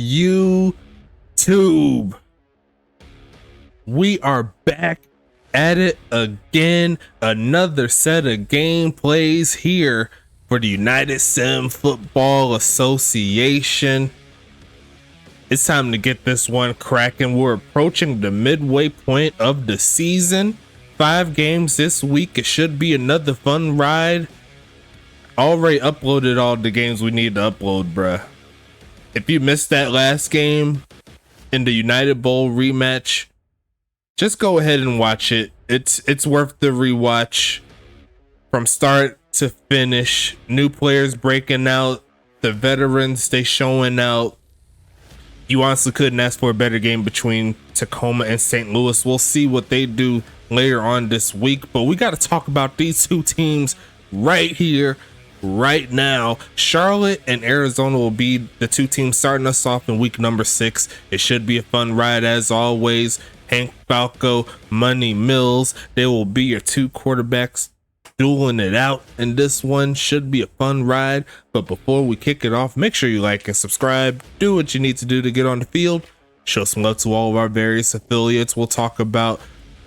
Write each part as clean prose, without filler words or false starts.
YouTube. We are back at it again. Another set of gameplays here for the United Sim Football Association. It's time to get this one cracking. We're approaching the midway point of the season. 5 games this week. It should be another fun ride. Already uploaded all the games we need to upload, bruh. If you missed that last game in the United Bowl rematch, just go ahead and watch it. It's worth the rewatch from start to finish. New players breaking out, the veterans they showing out. You honestly couldn't ask for a better game between Tacoma and St. Louis. We'll see what they do later on this week, but we got to talk about these two teams right here, right now. Charlotte and Arizona will be the two teams starting us off in week number 6. It should be a fun ride as always. Hank Falco, Money Mills, they will be your two quarterbacks dueling it out, and this one should be a fun ride. But before we kick it off, make sure you like and subscribe. Do what you need to do to get on the field. Show some love to all of our various affiliates. We'll talk about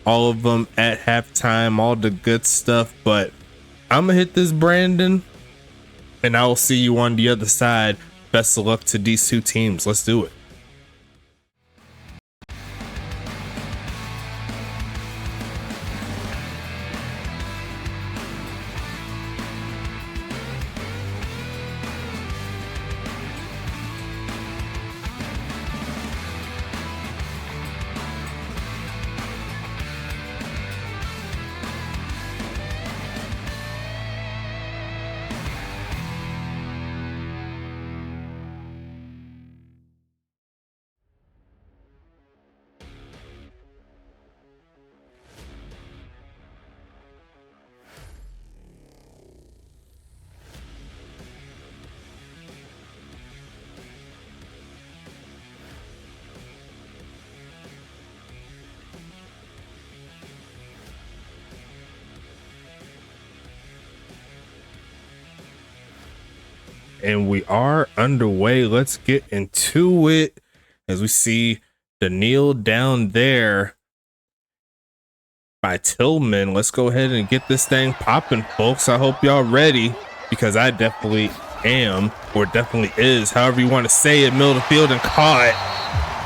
all of them at halftime, all the good stuff. But I'm gonna hit this, Brandon, and I will see you on the other side. Best of luck to these two teams. Let's do it. And we are underway. Let's get into it as we see the kneel down there by Tillman. Let's go ahead and get this thing popping, folks. I hope y'all ready, because I definitely am, or definitely is, however you want to say it. Middle of the field and caught,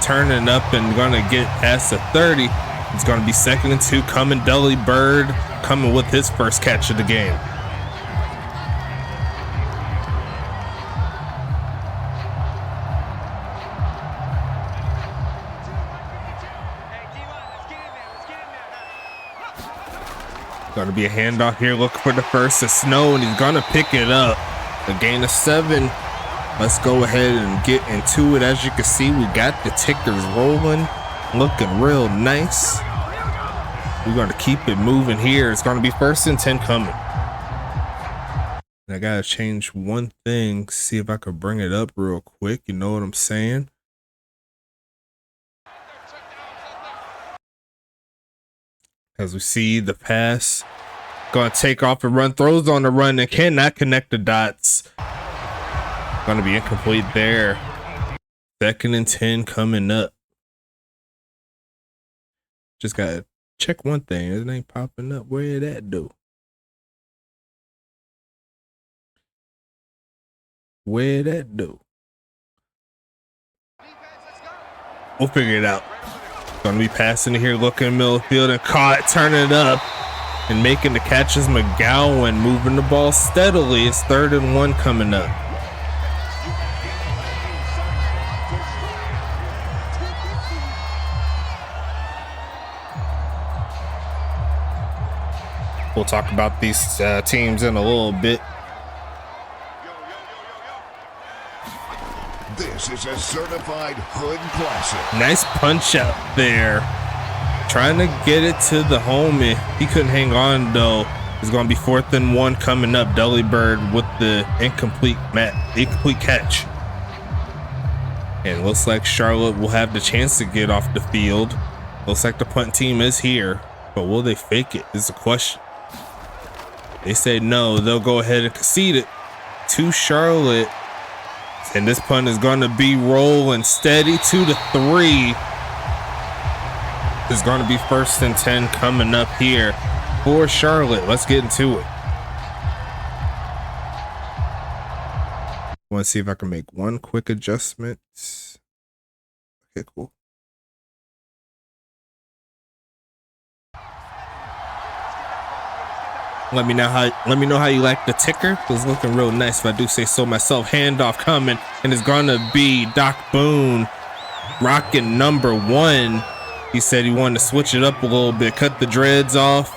turning up and gonna get past the 30. It's gonna be 2nd and 2 coming. Dudley Bird coming with his first catch of the game. Going to be a handoff here. Look for the first to Snow, and he's going to pick it up. A gain of 7. Let's go ahead and get into it. As you can see, we got the tickers rolling, looking real nice. We're going to keep it moving here. It's going to be 1st and 10 coming. I got to change one thing. See if I could bring it up real quick. You know what I'm saying? As we see the pass, gonna take off and run, throws on the run and cannot connect the dots. Gonna be incomplete there. 2nd and 10 coming up. Just gotta check one thing. It ain't popping up. Where did that do? Where did that do? We'll figure it out. Gonna be passing here, looking middle field and caught, turning it up and making the catches. McGowan moving the ball steadily. It's 3rd and 1 coming up. We'll talk about these teams in a little bit. This is a certified hood classic. Nice punch out there. Trying to get it to the homie. He couldn't hang on though. It's going to be 4th and 1 coming up. Dudley Bird with the incomplete catch. And looks like Charlotte will have the chance to get off the field. Looks like the punt team is here, but will they fake it is the question. They say no. They'll go ahead and concede it to Charlotte. And this punt is going to be rolling steady to the 3. It's going to be 1st and 10 coming up here for Charlotte. Let's get into it. I want to see if I can make one quick adjustment. Okay, cool. Let me know how you like the ticker. It's looking real nice if I do say so myself. Handoff coming, and it's gonna be Doc Boone rocking number 1. He said he wanted to switch it up a little bit, cut the dreads off,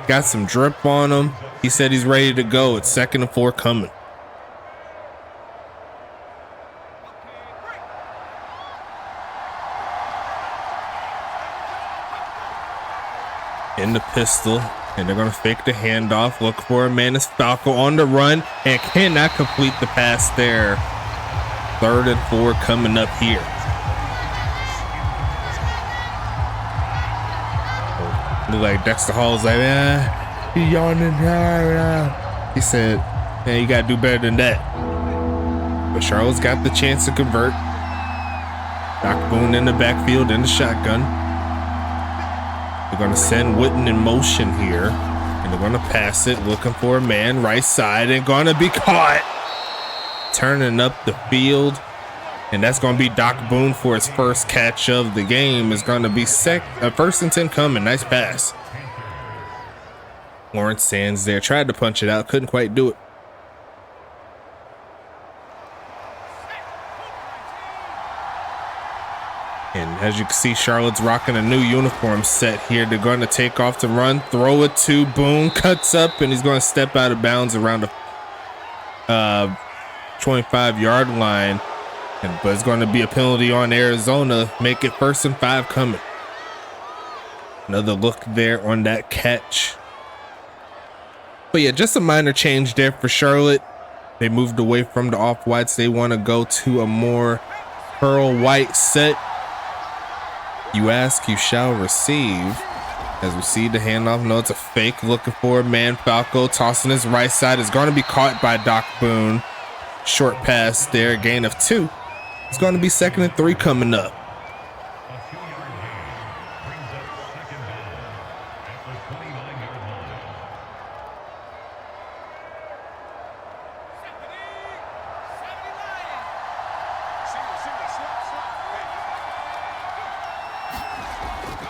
got some drip on him. He said he's ready to go. It's 2nd and 4 coming. In the pistol, and they're going to fake the handoff, look for a man. It's Falco on the run and cannot complete the pass there. 3rd and 4 coming up here. Look like Dexter Hall's like, he yawning. He said, man, you got to do better than that. But Charlotte's got the chance to convert. Doc Boone in the backfield in the shotgun. They're going to send Witten in motion here, and they're going to pass it, looking for a man right side, and going to be caught. Turning up the field, and that's going to be Doc Boone for his first catch of the game. Is going to be 1st and 10 coming. Nice pass. Lawrence Sands there, tried to punch it out, couldn't quite do it. And as you can see, Charlotte's rocking a new uniform set here. They're going to take off to run, throw it to Boone, cuts up, and he's going to step out of bounds around the 25-yard line. But it's going to be a penalty on Arizona. Make it 1st and 5 coming. Another look there on that catch. But yeah, just a minor change there for Charlotte. They moved away from the off-whites. They want to go to a more pearl white set. You ask, you shall receive. As we see the handoff, no, it's a fake, looking for a man. Falco tossing his right side, is going to be caught by Doc Boone. Short pass there, gain of 2. It's going to be 2nd and 3 coming up.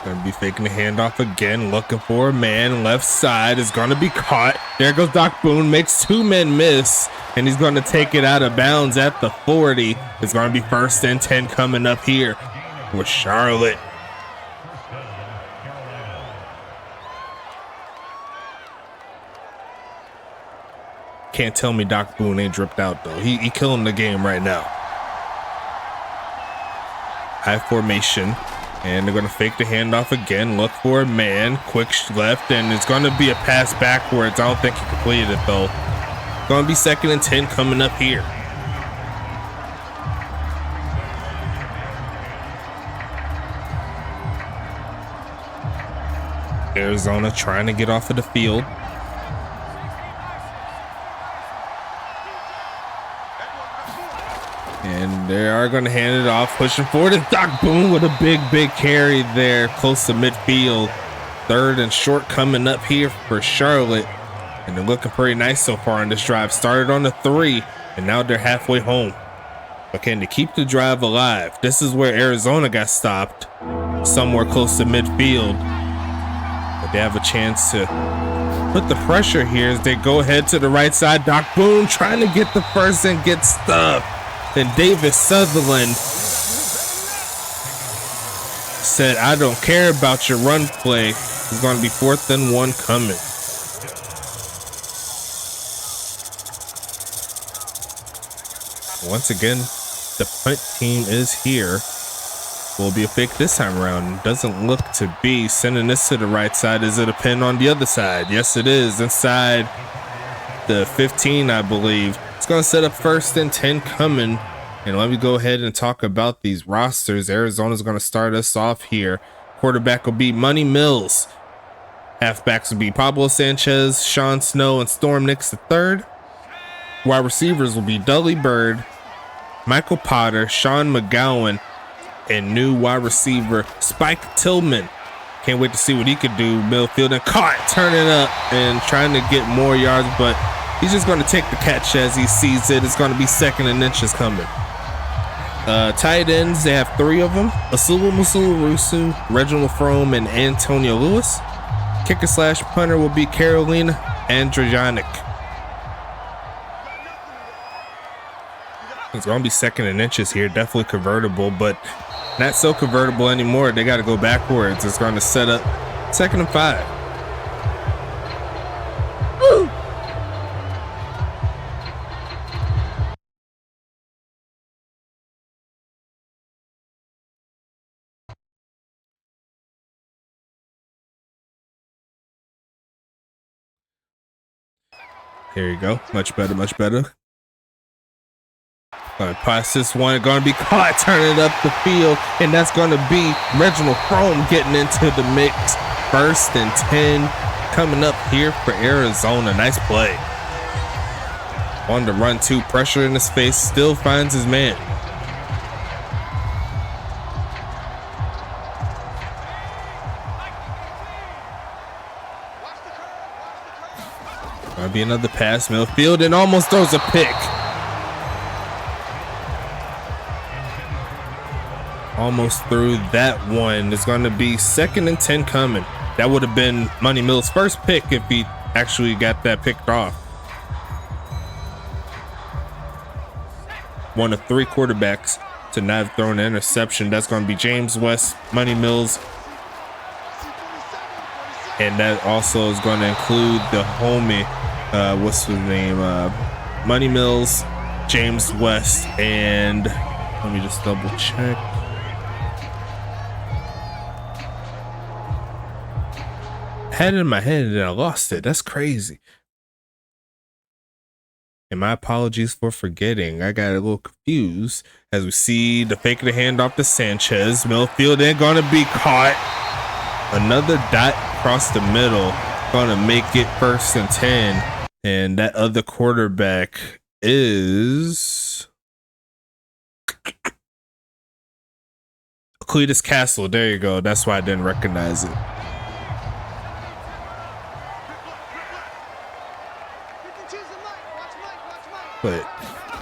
Gonna be faking the handoff again, looking for a man. Left side is gonna be caught. There goes Doc Boone, makes 2 men miss, and he's gonna take it out of bounds at the 40. It's gonna be 1st and 10 coming up here with Charlotte. Can't tell me Doc Boone ain't dripped out though. He killing the game right now. High formation. And they're going to fake the handoff again. Look for a man. Quick left. And it's going to be a pass backwards. I don't think he completed it, though. Going to be 2nd and 10 coming up here. Arizona trying to get off of the field. And they are going to hand it off, pushing forward, and Doc Boone with a big carry there, close to midfield. 3rd and short coming up here for Charlotte. And they're looking pretty nice so far on this drive. Started on the 3, and now they're halfway home. But can they keep the drive alive? This is where Arizona got stopped, somewhere close to midfield. But they have a chance to put the pressure here as they go ahead to the right side. Doc Boone trying to get the first and get stuffed. Then Davis Sutherland said, I don't care about your run play. It's going to be 4th and 1 coming. Once again, the punt team is here. Will be a fake this time around. Doesn't look to be. Sending this to the right side. Is it a pin on the other side? Yes, it is. Inside the 15, I believe. It's going to set up 1st and 10 coming. And let me go ahead and talk about these rosters. Arizona's going to start us off here. Quarterback will be Money Mills. Halfbacks will be Pablo Sanchez, Sean Snow, and Storm Nix III. Wide receivers will be Dudley Bird, Michael Potter, Sean McGowan, and new wide receiver Spike Tillman. Can't wait to see what he could do. Midfield and caught, turning up and trying to get more yards, but he's just going to take the catch as he sees it. It's going to be 2nd and inches coming. Tight ends, they have 3 of them. Asulu Rusu, Reginald Frome, and Antonio Lewis. Kicker slash punter will be Carolina Andrejanic. It's going to be 2nd and inches here. Definitely convertible, but not so convertible anymore. They got to go backwards. It's going to set up 2nd and 5. Woo! Here you go. Much better, much better. Pass this one, going to be caught, turning up the field, and that's going to be Reginald Frome getting into the mix. 1st and 10 coming up here for Arizona. Nice play. On the run, 2, pressure in his face, still finds his man. Gonna be another pass, midfield, and almost throws a pick. Almost threw that one. It's going to be 2nd and 10 coming. That would have been Money Mills' first pick if he actually got that picked off. One of 3 quarterbacks to not have thrown an interception. That's going to be James West, Money Mills. And that also is going to include the homie, what's his name? Money Mills, James West, and let me just double check. Had it in my head and I lost it. That's crazy. And my apologies for forgetting. I got a little confused as we see the fake of the handoff to Sanchez. Millfield ain't gonna be caught. Another dot across the middle. Gonna make it 1st and 10. And that other quarterback is Cletus Castle. There you go. That's why I didn't recognize it. But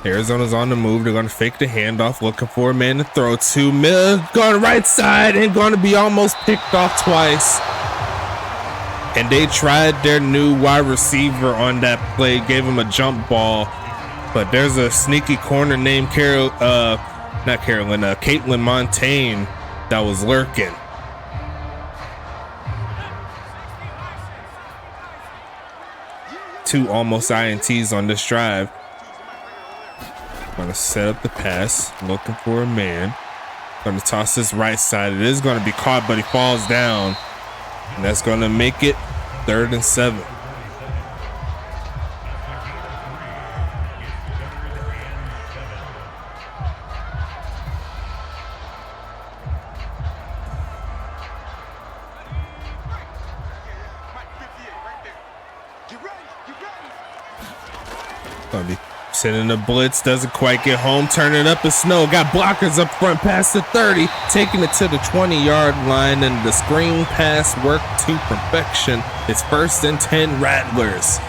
Arizona's on the move. They're going to fake the handoff, looking for a man to throw to. Mill going right side and going to be almost picked off twice. And they tried their new wide receiver on that play, gave him a jump ball. But there's a sneaky corner named Caitlin Montaigne that was lurking. Two almost INTs on this drive. Gonna set up the pass, looking for a man. Gonna toss this right side. It is gonna be caught, but he falls down. And that's gonna make it 3rd and 7. Gonna be sending the blitz, doesn't quite get home, turning up the snow, got blockers up front past the 30, taking it to the 20-yard line, and the screen pass worked to perfection. It's 1st and 10 Rattlers.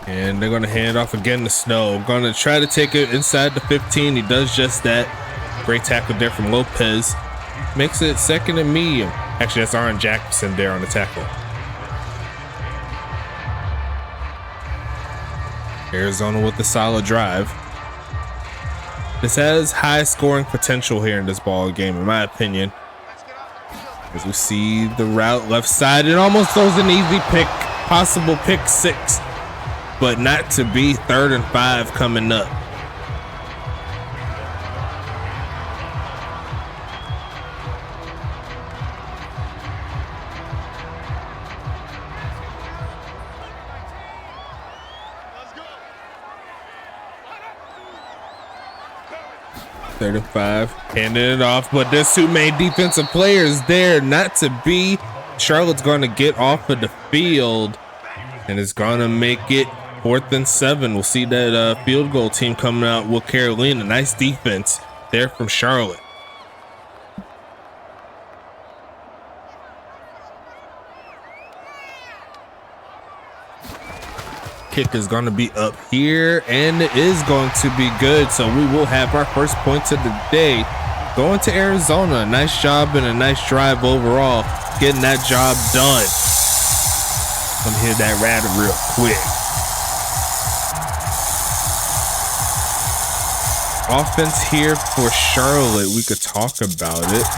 And they're going to hand off again to Snow. Going to try to take it inside the 15. He does just that. Great tackle there from Lopez. Makes it 2nd and medium. Actually, that's Aaron Jackson there on the tackle. Arizona with a solid drive. This has high scoring potential here in this ball game, in my opinion. As we see the route left side, it almost throws an easy pick, possible pick 6. But not to be. 3rd and 5 coming up. 3rd and 5. Handing it off, but there's two main defensive players there not to be. Charlotte's going to get off of the field, and it's going to make it 4th and 7. We'll see that field goal team coming out with Carolina. Nice defense there from Charlotte. Kick is going to be up here, and it is going to be good. So we will have our first points of the day going to Arizona. Nice job and a nice drive overall, getting that job done. Let me hear that rattle real quick. Offense here for Charlotte, we could talk about it.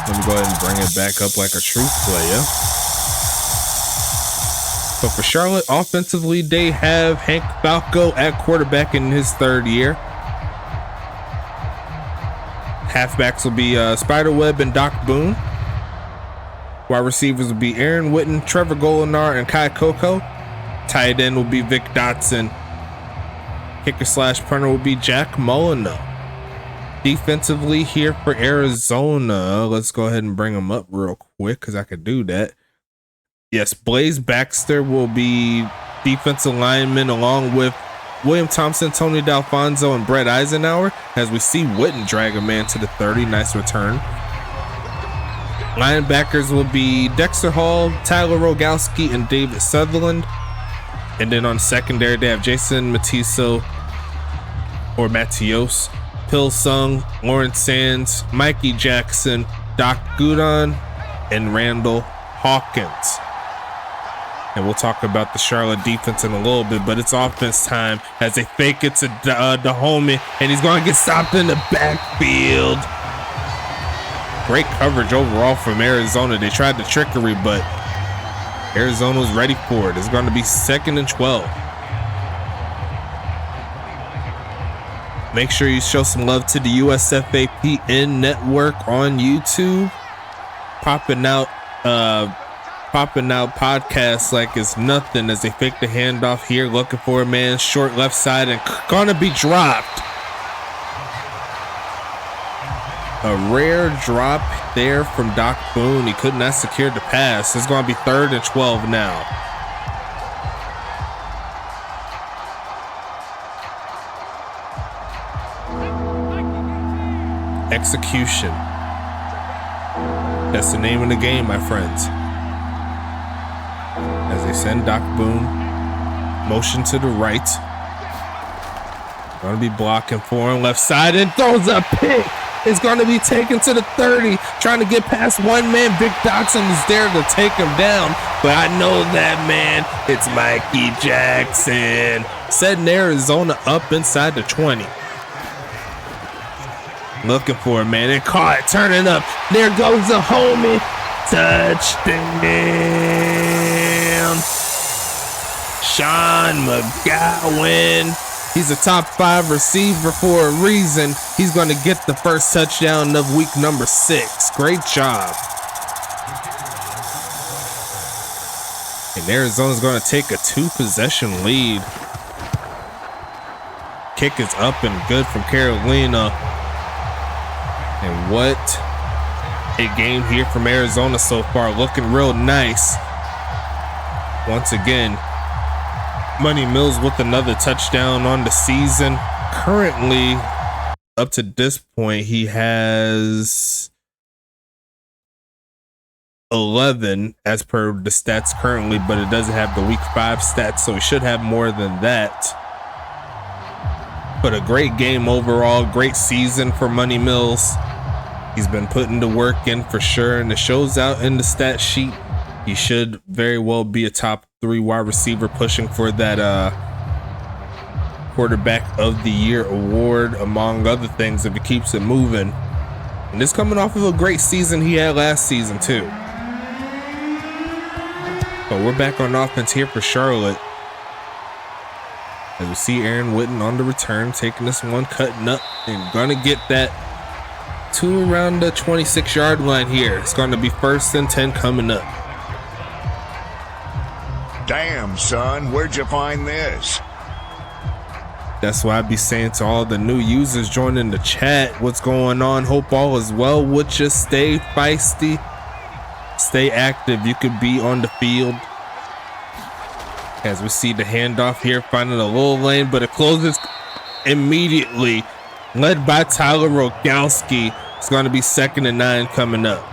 Let me go ahead and bring it back up like a true player. So for Charlotte, offensively, they have Hank Falco at quarterback in his 3rd year. Halfbacks will be Spiderweb and Doc Boone. Wide receivers will be Aaron Witten, Trevor Golinar, and Kai Coco. Tight end will be Vic Dotson. Kicker/punter will be Jack Molyneux. Defensively here for Arizona, let's go ahead and bring them up real quick because I could do that. Yes, Blaze Baxter will be defensive lineman along with William Thompson, Tony D'Alfonso, and Brett Eisenhower, as we see Witten drag a man to the 30. Nice return. Linebackers will be Dexter Hall, Tyler Rogowski, and David Sutherland. And then on secondary, they have Jason Matiso or Matios, Pilsung, Lawrence Sands, Mikey Jackson, Doc Gudon, and Randall Hawkins. And we'll talk about the Charlotte defense in a little bit, but it's offense time as they fake it to Dahomey, and he's going to get stopped in the backfield. Great coverage overall from Arizona. They tried the trickery, but Arizona was ready for it. It's going to be 2nd and 12. Make sure you show some love to the USFA PN network on YouTube. Popping out podcasts like it's nothing as they fake the handoff here, looking for a man short left side and gonna be dropped. A rare drop there from Doc Boone. He could not secure the pass. It's gonna be 3rd and 12 now. Execution. That's the name of the game, my friends. As they send Doc Boone, motion to the right. Gonna be blocking for him left side and throws a pick. It's gonna be taken to the 30, trying to get past one man. Vic Dotson is there to take him down, but I know that man. It's Mikey Jackson, setting Arizona up inside the 20. Looking for a man and caught, turning up. There goes the homie. Touchdown. Sean McGowan. He's a top 5 receiver for a reason. He's going to get the first touchdown of week number 6. Great job. And Arizona's going to take a 2-possession lead. Kick is up and good from Carolina. And what a game here from Arizona so far. Looking real nice. Once again, Money Mills with another touchdown on the season. Currently, up to this point, he has 11 as per the stats currently, but it doesn't have the week 5 stats, so he should have more than that. But a great game overall, great season for Money Mills. He's been putting the work in for sure, and it shows out in the stat sheet. He should very well be a top 3 wide receiver, pushing for that quarterback of the year award, among other things, if he keeps it moving. And this coming off of a great season he had last season too. But we're back on offense here for Charlotte, as we see Aaron Witten on the return, taking this one, cutting up, and gonna get that to around the 26-yard line here. It's going to be 1st and 10 coming up. Damn, son, where'd you find this? That's why I be saying to all the new users joining the chat, what's going on? Hope all is well with you. Stay feisty, stay active. You could be on the field. As we see the handoff here, finding a little lane, but it closes immediately. Led by Tyler Rogowski. It's going to be 2nd and 9 coming up.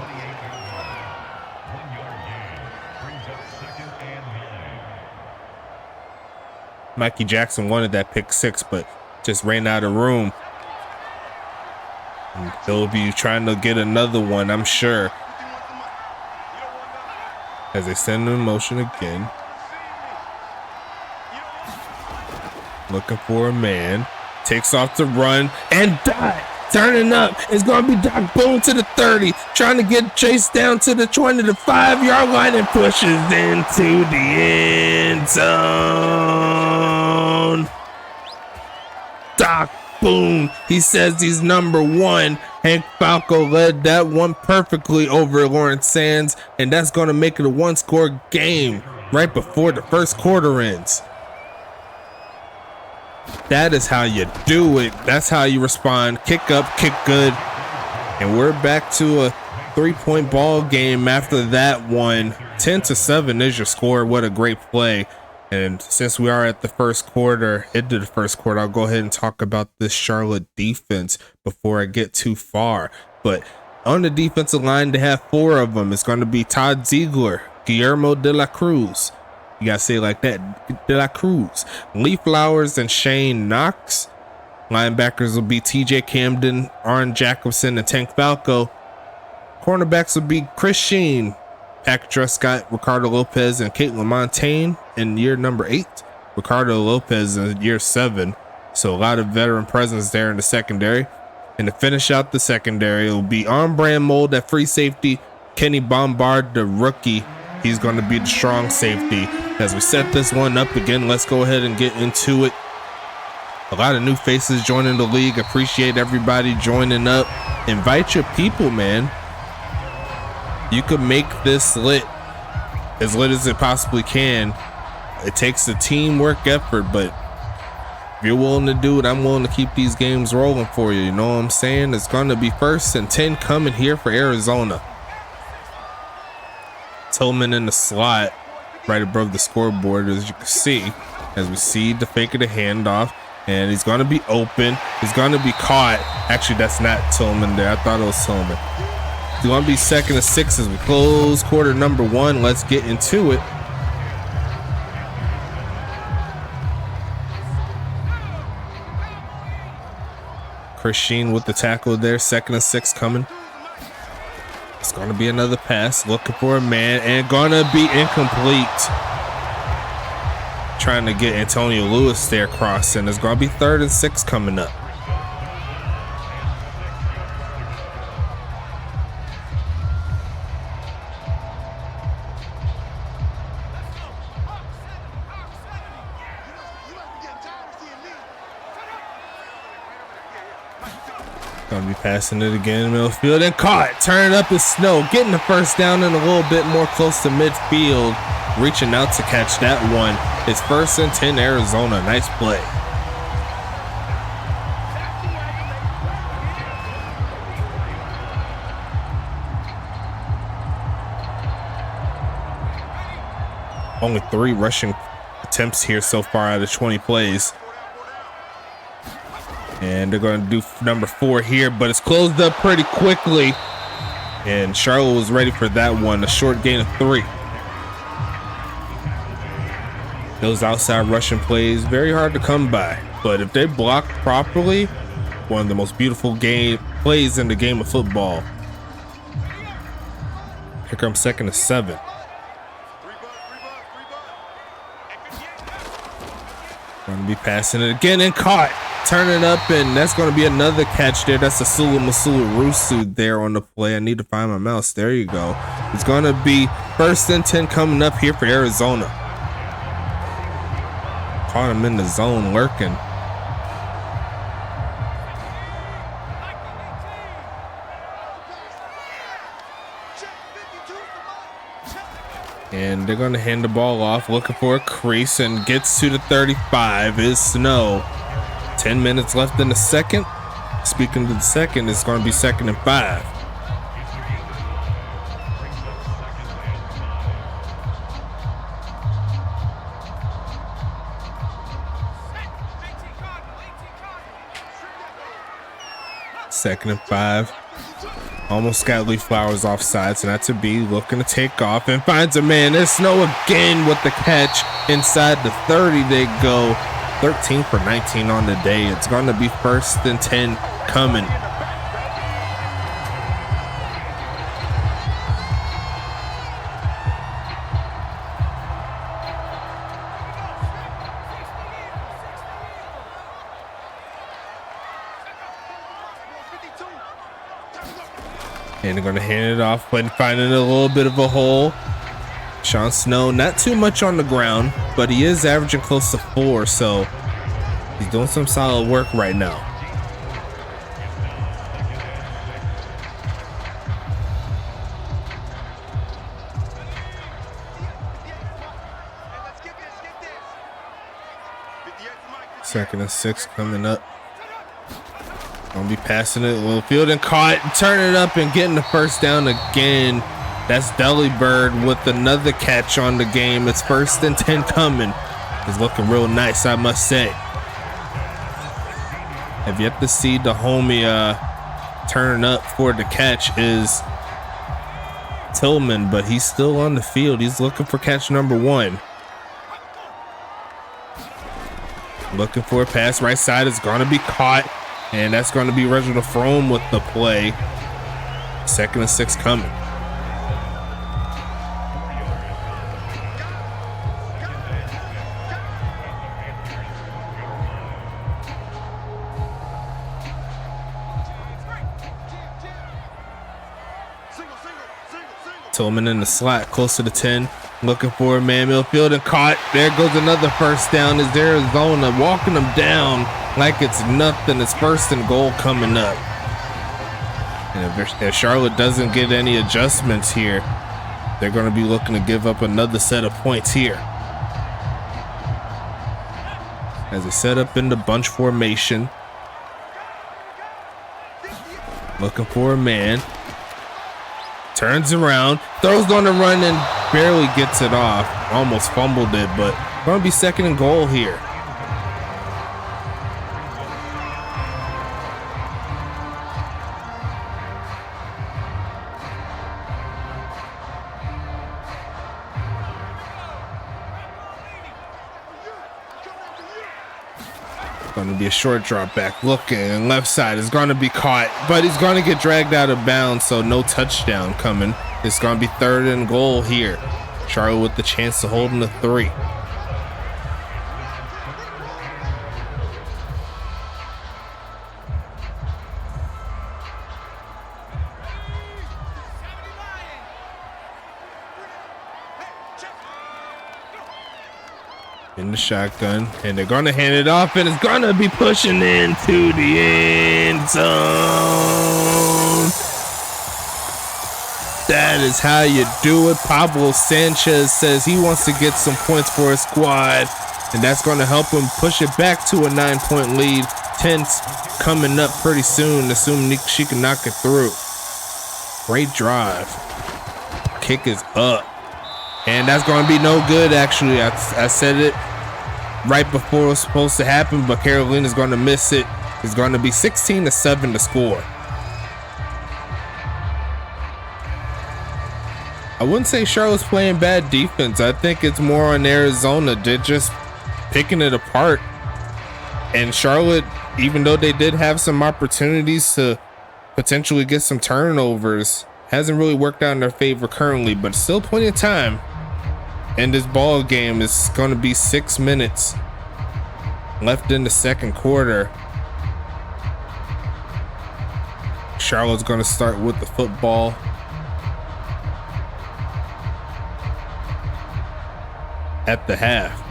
Mikey Jackson wanted that pick 6, but just ran out of room. And they'll be trying to get another one, I'm sure. As they send him in motion again. Looking for a man. Takes off to run and Dot turning up. It's going to be Doc Boone to the 30. Trying to get chased down to the 20 to 5-yard line and pushes into the end zone. Doc Boone. He says he's number 1. Hank Falco led that one perfectly over Lawrence Sands. And that's going to make it a 1-score game right before the first quarter ends. That is how you do it. That's how you respond. Kick up, kick good. And we're back to a 3-point ball game after that one. 10-7 is your score. What a great play. And since we are at the first quarter, into the first quarter, I'll go ahead and talk about this Charlotte defense before I get too far. But on the defensive line, they have 4 of them. It's going to be Todd Ziegler, Guillermo de la Cruz. You gotta say it like that. De La Cruz, Lee Flowers, and Shane Knox. Linebackers will be TJ Camden, Arn Jacobson, and Tank Falco. Cornerbacks will be Chris Sheen, Patrick Truscott, Ricardo Lopez, and Caitlin Montaigne in year number 8. Ricardo Lopez in year 7. So a lot of veteran presence there in the secondary. And to finish out the secondary, it will be on-brand mold at free safety. Kenny Bombard, the rookie. He's going to be the strong safety. As we set this one up again, let's go ahead and get into it. A lot of new faces joining the league. Appreciate everybody joining up. Invite your people, man. You can make this lit, as lit as it possibly can. It takes a teamwork effort, but if you're willing to do it, I'm willing to keep these games rolling for you. You know what I'm saying? It's going to be 1st and 10 coming here for Arizona. Tillman in the slot right above the scoreboard, as you can see, as we see the fake of the handoff, and he's going to be open. He's going to be caught. Actually, that's not Tillman there. I thought it was Tillman. It's going to be 2nd and 6 as we close quarter number 1. Let's get into it. Chris Sheen with the tackle there. 2nd and 6 coming. It's going to be another pass, looking for a man, and going to be incomplete. Trying to get Antonio Lewis there crossing. It's going to be 3rd and 6 coming up. Gonna be passing it again in the middle field and caught. Turn it up in snow. Getting the first down and a little bit more close to midfield. Reaching out to catch that one. It's 1st and 10 Arizona. Nice play. Only 3 rushing attempts here so far out of 20 plays. And they're going to do number 4 here, but it's closed up pretty quickly. And Charlotte was ready for that one. A short gain of 3. Those outside rushing plays, very hard to come by. But if they block properly, one of the most beautiful plays in the game of football. Here comes 2nd and 7. Going to be passing it again and caught. Turning up, and that's going to be another catch there. That's a Sulu Masulu Rusu there on the play. I need to find my mouse. There you go. It's going to be 1st and 10 coming up here for Arizona. Caught him in the zone lurking. And they're going to hand the ball off, looking for a crease, and gets to the 35 is Snow. 10 minutes left in the second. Speaking of the second, it's going to be 2nd and 5. Second and 5. Almost got Lee Flowers offside, so not to be looking to take off and finds a man. There's Snow again with the catch inside the 30. They go 13 for 19 on the day. It's going to be 1st and 10 coming. And they're going to hand it off, but finding a little bit of a hole. Sean Snow, not too much on the ground, but he is averaging close to 4, so he's doing some solid work right now. Second and 6 coming up. Gonna be passing it, little field and caught, turn it up and getting the first down again. That's Delibird with another catch on the game. It's 1st and 10 coming. It's looking real nice, I must say. Have yet to see the homie turning up for the catch is Tillman, but he's still on the field. He's looking for catch number 1. Looking for a pass right side. It's gonna be caught. And that's going to be Reginald Frome with the play. 2nd and 6 coming. Tillman in the slot, close to the 10. Looking for a man, Millfield, and caught. There goes another first down. Is Arizona walking them down like it's nothing. It's 1st and goal coming up. And if Charlotte doesn't get any adjustments here, they're going to be looking to give up another set of points here. As they set up in the bunch formation. Looking for a man. Turns around, throws on the run and barely gets it off. Almost fumbled it, but going to be 2nd and goal here. Going to be a short drop back, looking, and left side is going to be caught, but he's going to get dragged out of bounds, so no touchdown coming. It's going to be 3rd and goal here. Charlotte with the chance to hold him to 3. In the shotgun, and they're gonna hand it off, and it's gonna be pushing into the end zone. That is how you do it. Pablo Sanchez says he wants to get some points for his squad, and that's gonna help him push it back to a 9-point lead. 10's coming up pretty soon, assuming she can knock it through. Great drive. Kick is up. And that's going to be no good, actually. I said it right before it was supposed to happen, but Carolina's going to miss it. It's going to be 16-7 to score. I wouldn't say Charlotte's playing bad defense. I think it's more on Arizona. They're just picking it apart. And Charlotte, even though they did have some opportunities to potentially get some turnovers, hasn't really worked out in their favor currently, but still plenty of time. And this ball game is going to be 6 minutes left in the second quarter. Charlotte's going to start with the football. At the half.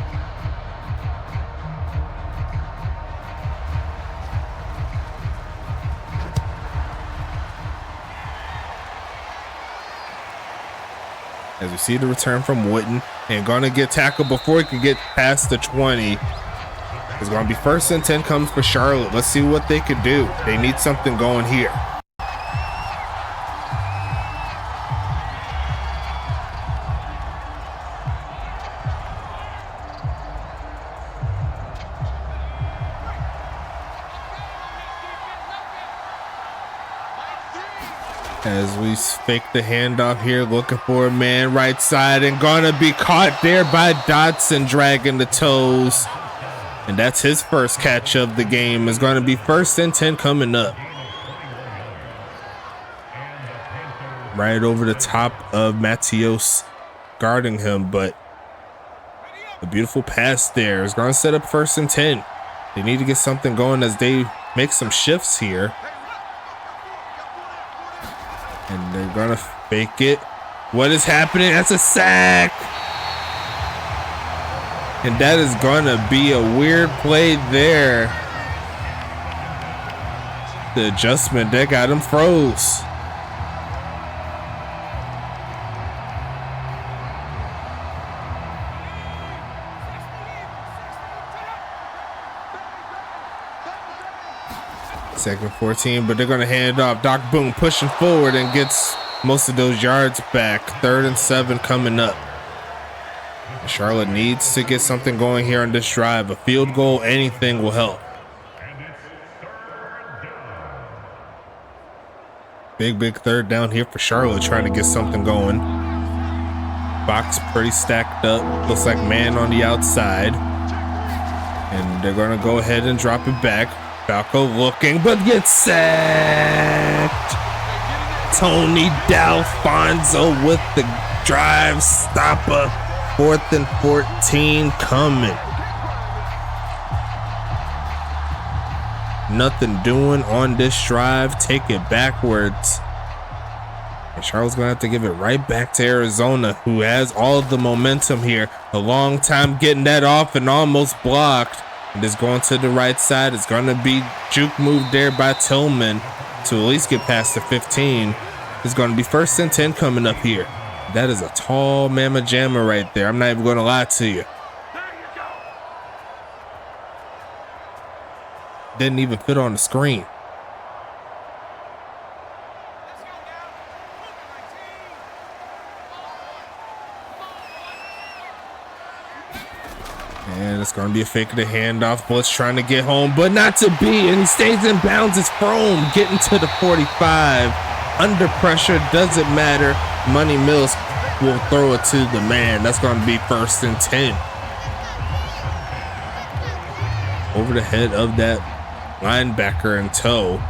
As we see the return from Wooten, and gonna get tackled before he can get past the 20. It's going to be 1st and 10 comes for Charlotte. Let's see what they could do. They need something going here. As we fake the handoff here, looking for a man right side and gonna be caught there by Dotson, dragging the toes. And that's his first catch of the game. Is going to be 1st and 10 coming up. Right over the top of Matios guarding him, but a beautiful pass there is going to set up 1st and 10. They need to get something going as they make some shifts here. And they're going to fake it. What is happening? That's a sack. And that is going to be a weird play there. The adjustment that got him froze. Second 14, but they're going to hand off. Doc Boone pushing forward and gets most of those yards back. 3rd and 7 coming up. Charlotte needs to get something going here on this drive. A field goal, anything will help. Big 3rd down here for Charlotte, trying to get something going. Box pretty stacked up. Looks like man on the outside. And they're going to go ahead and drop it back. Falco looking, but gets sacked. Tony D'Alfonso with the drive stopper. 4th and 14 coming. Nothing doing on this drive. Take it backwards. And Charlotte's going to have to give it right back to Arizona, who has all of the momentum here. A long time getting that off and almost blocked. And it's going to the right side. It's going to be juke move there by Tillman to at least get past the 15. It's going to be 1st and 10 coming up here. That is a tall mamma jamma right there. I'm not even going to lie to you. Didn't even fit on the screen. And it's going to be a fake of the handoff. Blitz trying to get home, but not to be. And he stays in bounds. It's Frome getting to the 45. Under pressure, doesn't matter. Money Mills will throw it to the man. That's going to be 1st and 10. Over the head of that linebacker in tow.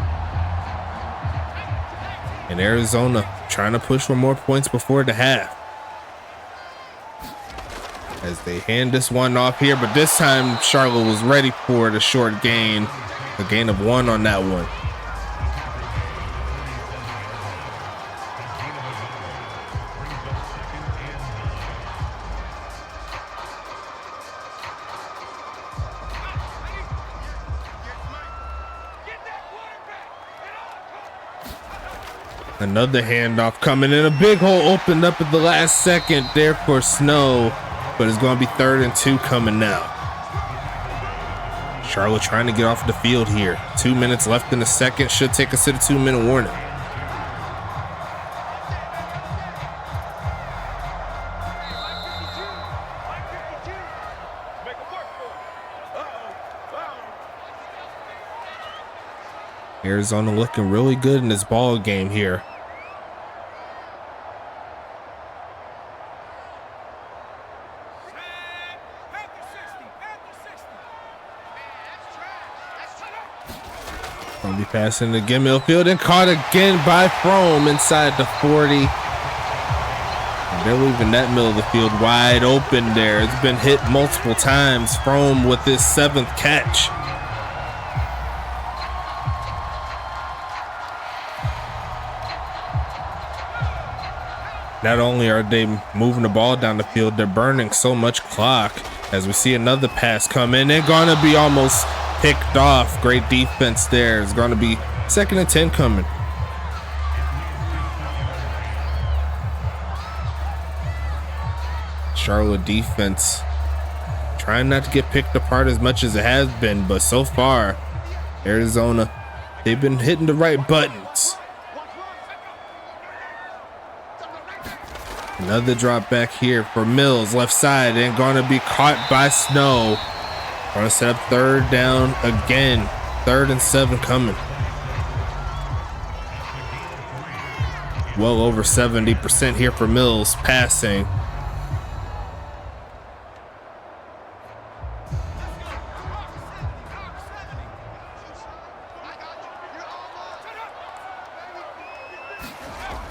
And Arizona trying to push for more points before the half. As they hand this one off here, but this time Charlotte was ready for the short gain. A gain of 1 on that one. Another handoff coming in. A big hole opened up at the last second there for Snow, but it's going to be 3rd and 2 coming now. Charlotte trying to get off the field here. 2 minutes left in the second. Should take us to the 2-minute warning. Arizona looking really good in this ball game here. Gonna be passing to Gimmill Field and caught again by Frome inside the 40. And they're leaving that middle of the field wide open there. It's been hit multiple times. Frome with his 7th catch. Not only are they moving the ball down the field, they're burning so much clock. As we see another pass come in, they're gonna be almost picked off. Great defense there. It's gonna be 2nd and 10 coming. Charlotte defense trying not to get picked apart as much as it has been, but so far, Arizona, they've been hitting the right buttons. Another drop back here for Mills, left side, and gonna be caught by Snow. Gonna set up third down again. 3rd and 7 coming. Well over 70% here for Mills passing.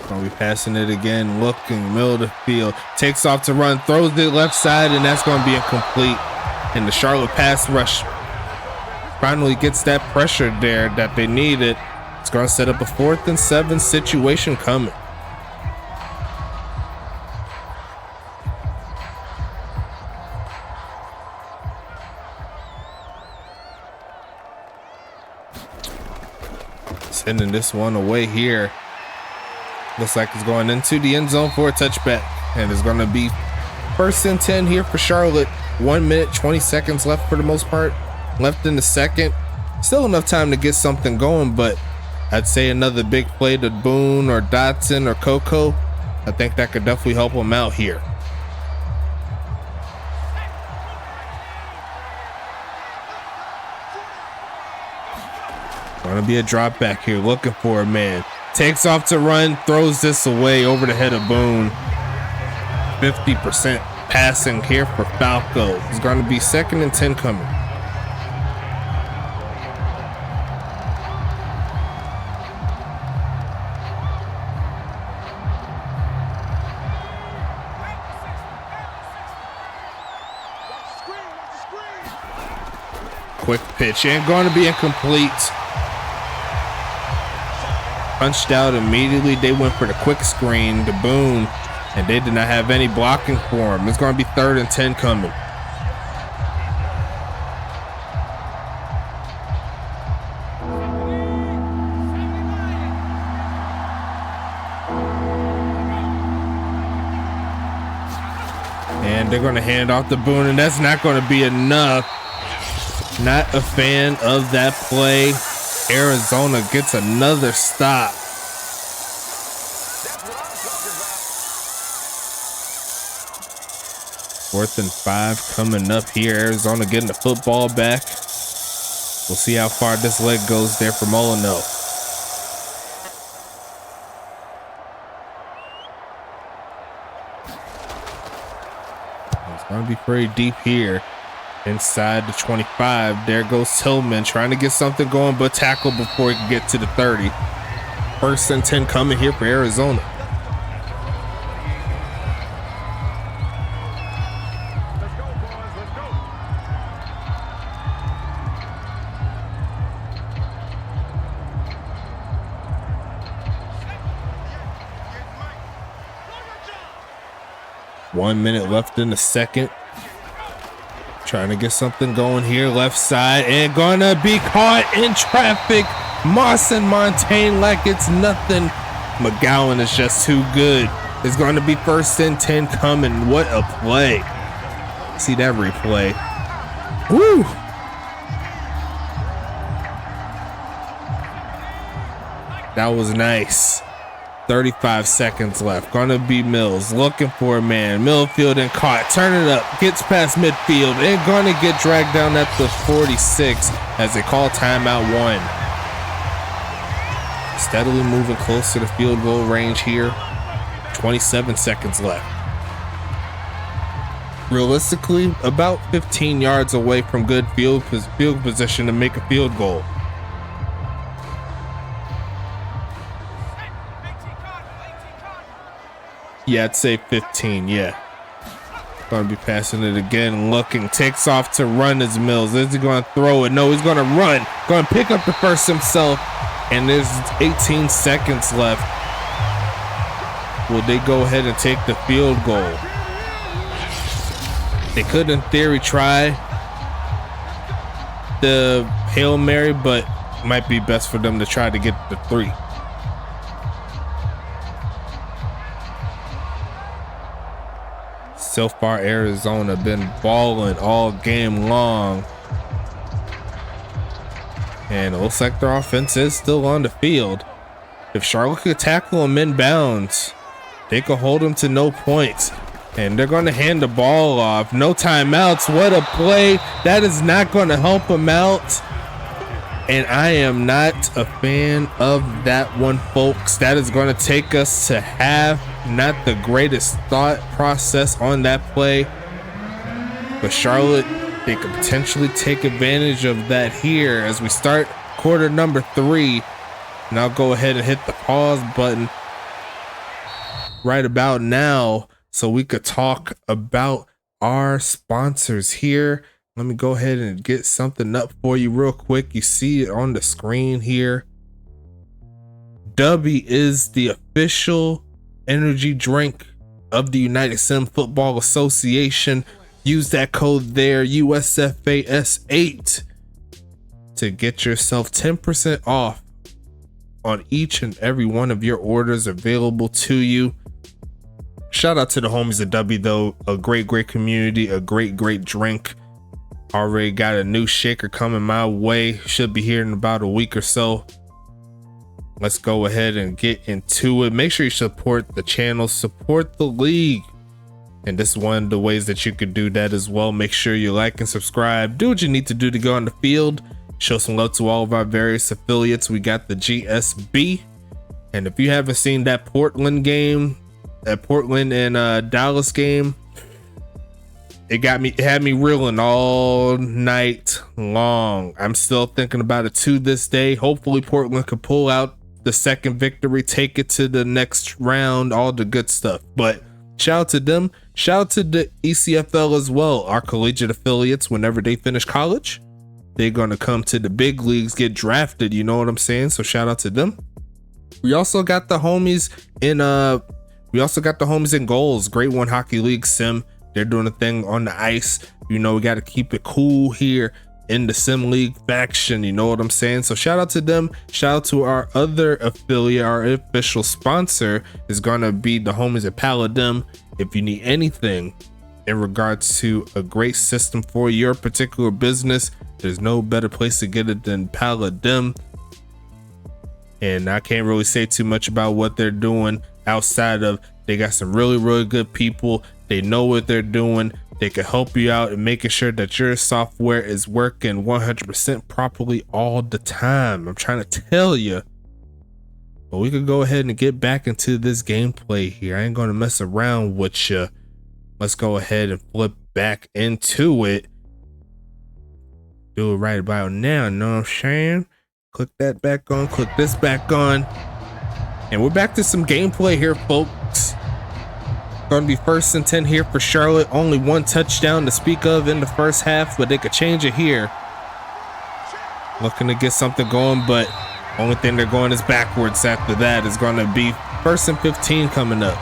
Gonna be passing it again, looking middle of the field, takes off to run, throws it left side, and that's gonna be incomplete. And the Charlotte pass rush finally gets that pressure there that they needed. It's gonna set up a 4th and 7 situation coming. Sending this one away here. Looks like it's going into the end zone for a touchback. And it's going to be 1st and 10 here for Charlotte. 1 minute, 20 seconds left for the most part. Left in the second. Still enough time to get something going, but I'd say another big play to Boone or Dotson or Coco. I think that could definitely help them out here. Going to be a drop back here, looking for a man. Takes off to run, throws this away over the head of Boone. 50% passing here for Falco. It's going to be 2nd and 10 coming. Quick pitch and going to be incomplete. Punched out immediately. They went for the quick screen to Boone, and they did not have any blocking for him. It's going to be 3rd and 10 coming. And they're going to hand off to Boone, and that's not going to be enough. Not a fan of that play. Arizona gets another stop. Fourth and 5 coming up here. Arizona getting the football back. We'll see how far this leg goes there for Molyneux. It's going to be pretty deep here. Inside the 25, there goes Tillman trying to get something going, but tackle before he can get to the 30. 1st and 10 coming here for Arizona. Let's go, boys. Let's go. One minute left in the second. Trying to get something going here, left side, and gonna be caught in traffic. Moss and Montaigne like it's nothing. McGowan is just too good. It's going to be 1st and 10 coming. What a play. See that replay. Woo! That was nice. 35 seconds left. Gonna be Mills looking for a man. Millfield and caught. Turn it up. Gets past midfield and gonna get dragged down at the 46 as they call timeout 1. Steadily moving close to the field goal range here. 27 seconds left. Realistically, about 15 yards away from good field position to make a field goal. Yeah, I'd say 15, yeah. Gonna be passing it again, looking, takes off to run as Mills. Is he gonna throw it? No, he's gonna run. Gonna pick up the first himself, and there's 18 seconds left. Will they go ahead and take the field goal? They could, in theory, try the Hail Mary, but might be best for them to try to get the 3. So far, Arizona been balling all game long. And it looks like their offense is still on the field. If Charlotte could tackle them inbounds, they could hold them to no points. And they're going to hand the ball off. No timeouts. What a play. That is not going to help them out. And I am not a fan of that one, folks. That is going to take us to half. Not the greatest thought process on that play. But Charlotte, they could potentially take advantage of that here as we start quarter number 3. And I'll go ahead and hit the pause button right about now so we could talk about our sponsors here. Let me go ahead and get something up for you real quick. You see it on the screen here. W is the official energy drink of the United Sim Football Association. Use that code there, USFA S8, to get yourself 10% off on each and every one of your orders available to you. Shout out to the homies at W though. A great community, a great drink. Already got a new shaker coming my way. Should be here in about a week or so. Let's go ahead and get into it. Make sure you support the channel, support the league. And this is one of the ways that you could do that as well. Make sure you like and subscribe. Do what you need to do to go on the field. Show some love to all of our various affiliates. We got the GSB. And if you haven't seen that Portland game, that Portland and Dallas game, it had me reeling all night long. I'm still thinking about it to this day. Hopefully Portland could pull out the second victory, take it to the next round, all the good stuff. But shout out to them. Shout out to the ECFL as well. Our collegiate affiliates, whenever they finish college, they're going to come to the big leagues, get drafted. You know what I'm saying? So shout out to them. We also got the homies in goals. Great One Hockey League Sim. They're doing a thing on the ice. You know, we got to keep it cool here in the Sim League faction. You know what I'm saying? So shout out to them. Shout out to our other affiliate. Our official sponsor is going to be the homies at Paladin. If you need anything in regards to a great system for your particular business, there's no better place to get it than Paladin. And I can't really say too much about what they're doing outside of they got some really good people. They know what they're doing. They can help you out in making sure that your software is working 100% properly all the time. I'm trying to tell you. But we could go ahead and get back into this gameplay here. I ain't going to mess around with you. Let's go ahead and flip back into it. Do it right about now, know what I'm saying? Click that back on, click this back on. And we're back to some gameplay here, folks. Gonna be 1st and 10 here for Charlotte. Only one touchdown to speak of in the first half, but they could change it here. Looking to get something going, but only thing they're going is backwards after that. Is gonna be 1st and 15 coming up.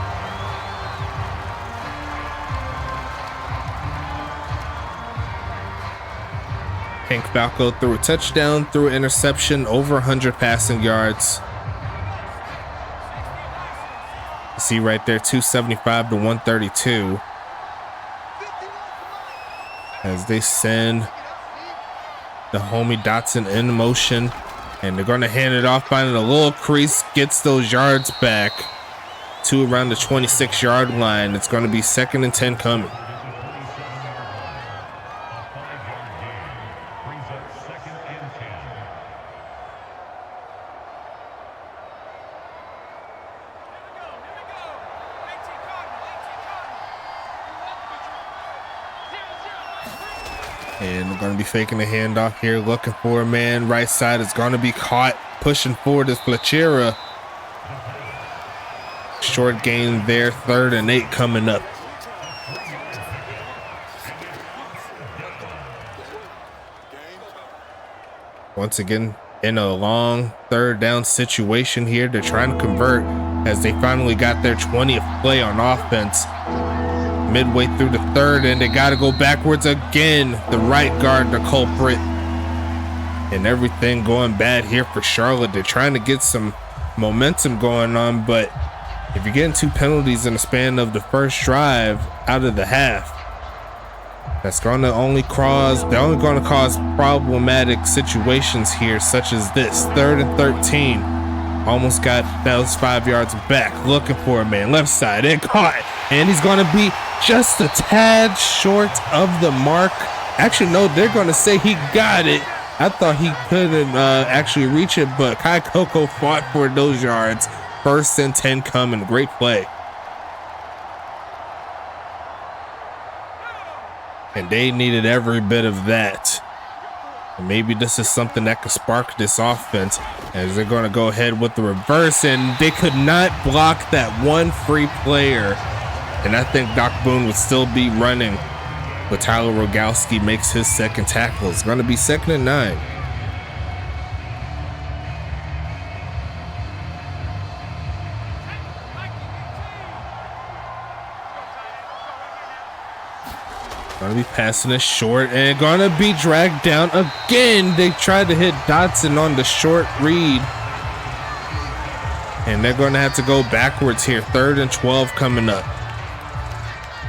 Hank Falco threw a touchdown, threw an interception, over 100 passing yards. You see right there, 275 to 132. As they send the homie Dotson in motion, and they're going to hand it off, finding a little crease, gets those yards back to around the 26-yard line. It's going to be 2nd and 10 coming. And we're going to be faking the handoff here, looking for a man. Right side is going to be caught. Pushing forward is Flachera. Short gain there, 3rd and 8 coming up. Once again, in a long 3rd down situation here. They're trying to convert as they finally got their 20th play on offense. Midway through the 3rd, and they got to go backwards again. The right guard, the culprit. And everything going bad here for Charlotte. They're trying to get some momentum going on, but If you're getting 2 penalties in the span of the first drive out of the half, that's going to only cause problematic situations here, such as this 3rd and 13. Almost got those 5 yards back, looking for a man left side and caught, and he's going to be just a tad short of the mark. Actually, no, they're going to say he got it. I thought he couldn't actually reach it, but Kai Coco fought for those yards. 1st and 10 coming. Great play. And they needed every bit of that. And maybe this is something that could spark this offense as they're going to go ahead with the reverse, and they could not block that one free player. And I think Doc Boone would still be running, but Tyler Rogowski makes his second tackle. It's going to be 2nd and 9. Gonna be passing it short and gonna be dragged down again. They tried to hit Dotson on the short read, and they're gonna have to go backwards here. 3rd and 12 coming up.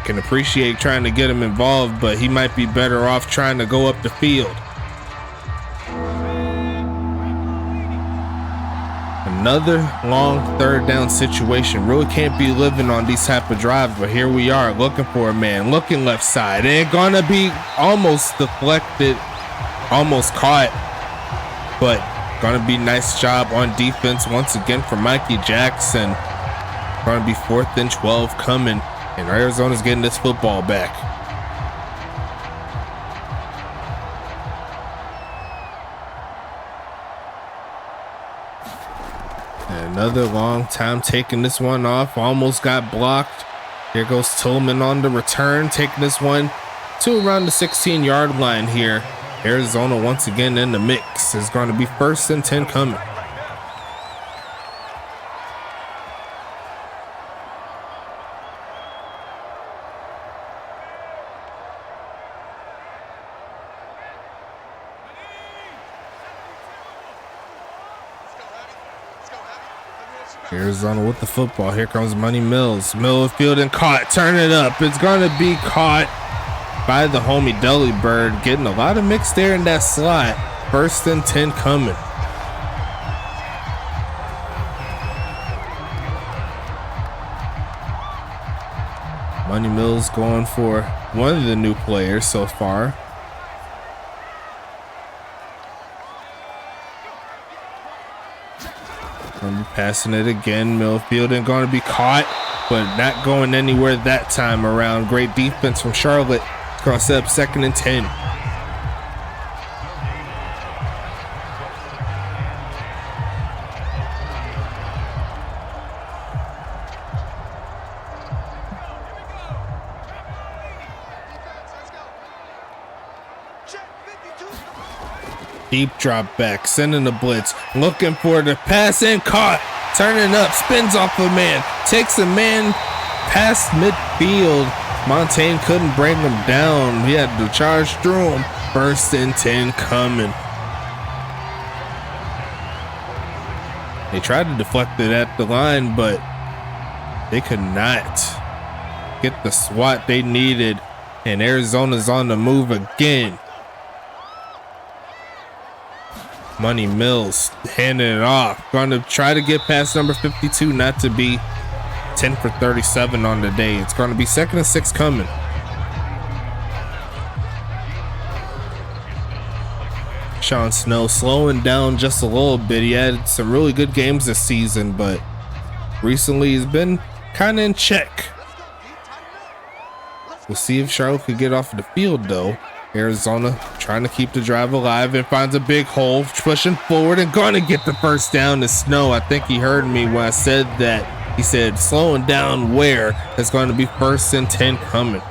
Can appreciate trying to get him involved, but he might be better off trying to go up the field. Another long 3rd down situation. Really can't be living on these type of drives, but here we are looking for a man, looking left side, and gonna be almost deflected, almost caught, but gonna be nice job on defense once again for Mikey Jackson. Gonna be 4th and 12 coming, and Arizona's getting this football back. Another long time taking this one off. Almost got blocked. Here goes Tillman on the return, taking this one to around the 16-yard line here. Arizona once again in the mix. It's going to be 1st and 10 coming. Arizona with the football. Here comes Money Mills. Millfield and caught. Turn it up. It's going to be caught by the homie Deli Bird. Getting a lot of mix there in that slot. 1st and 10 coming. Money Mills going for one of the new players so far. Gonna be passing it again. Millfield and going to be caught, but not going anywhere that time around. Great defense from Charlotte. It's going to set up 2nd and 10. Deep drop back, sending the blitz, looking for the pass and caught. Turning up, spins off a man, takes a man past midfield. Montaigne couldn't bring him down. He had to charge through him. 1st and 10 coming. They tried to deflect it at the line, but they could not get the swat they needed. And Arizona's on the move again. Money Mills handing it off. Going to try to get past number 52, not to be 10 for 37 on the day. It's going to be 2nd and 6 coming. Sean Snow slowing down just a little bit. He had some really good games this season, but recently he's been kind of in check. We'll see if Charlotte could get off the field though. Arizona trying to keep the drive alive and finds a big hole, pushing forward and going to get the 1st down to Snow. I think he heard me when I said that. He said slowing down where. It's going to be 1st and 10 coming.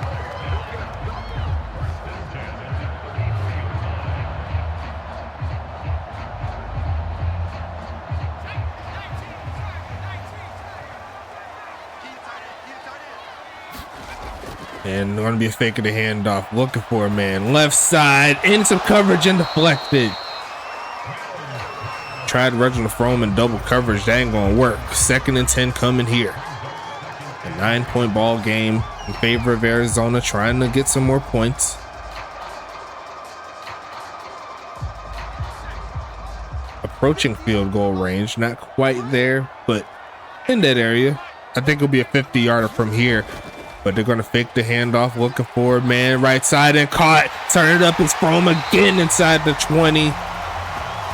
And going to be a fake of the handoff, looking for a man left side, in some coverage and deflected. Tried Reginald Fromm in double coverage, that ain't gonna work. 2nd and 10 coming here. 9-point ball game in favor of Arizona, trying to get some more points. Approaching field goal range, not quite there, but in that area. I think it'll be a 50-yarder from here, but they're going to fake the handoff, looking for a man right side and caught. Turn it up, it's Fromm again inside the 20.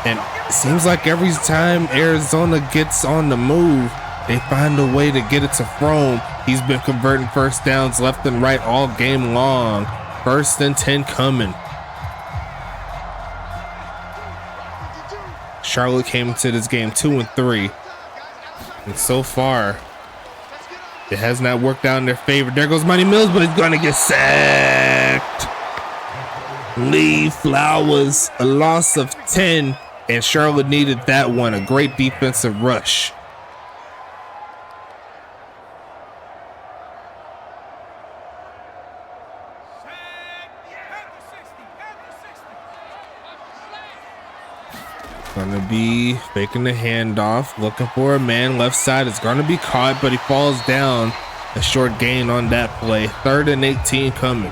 And it seems like every time Arizona gets on the move, they find a way to get it to Fromm. He's been converting first downs left and right all game long. 1st and 10 coming. Charlotte came into this game 2-3, and so far it has not worked out in their favor. There goes Money Mills, but he's gonna get sacked. Lee Flowers, a loss of 10, and Charlotte needed that one. A great defensive rush. Gonna be faking the handoff, looking for a man left side. It's gonna be caught, but he falls down. A short gain on that play. 3rd and 18 coming.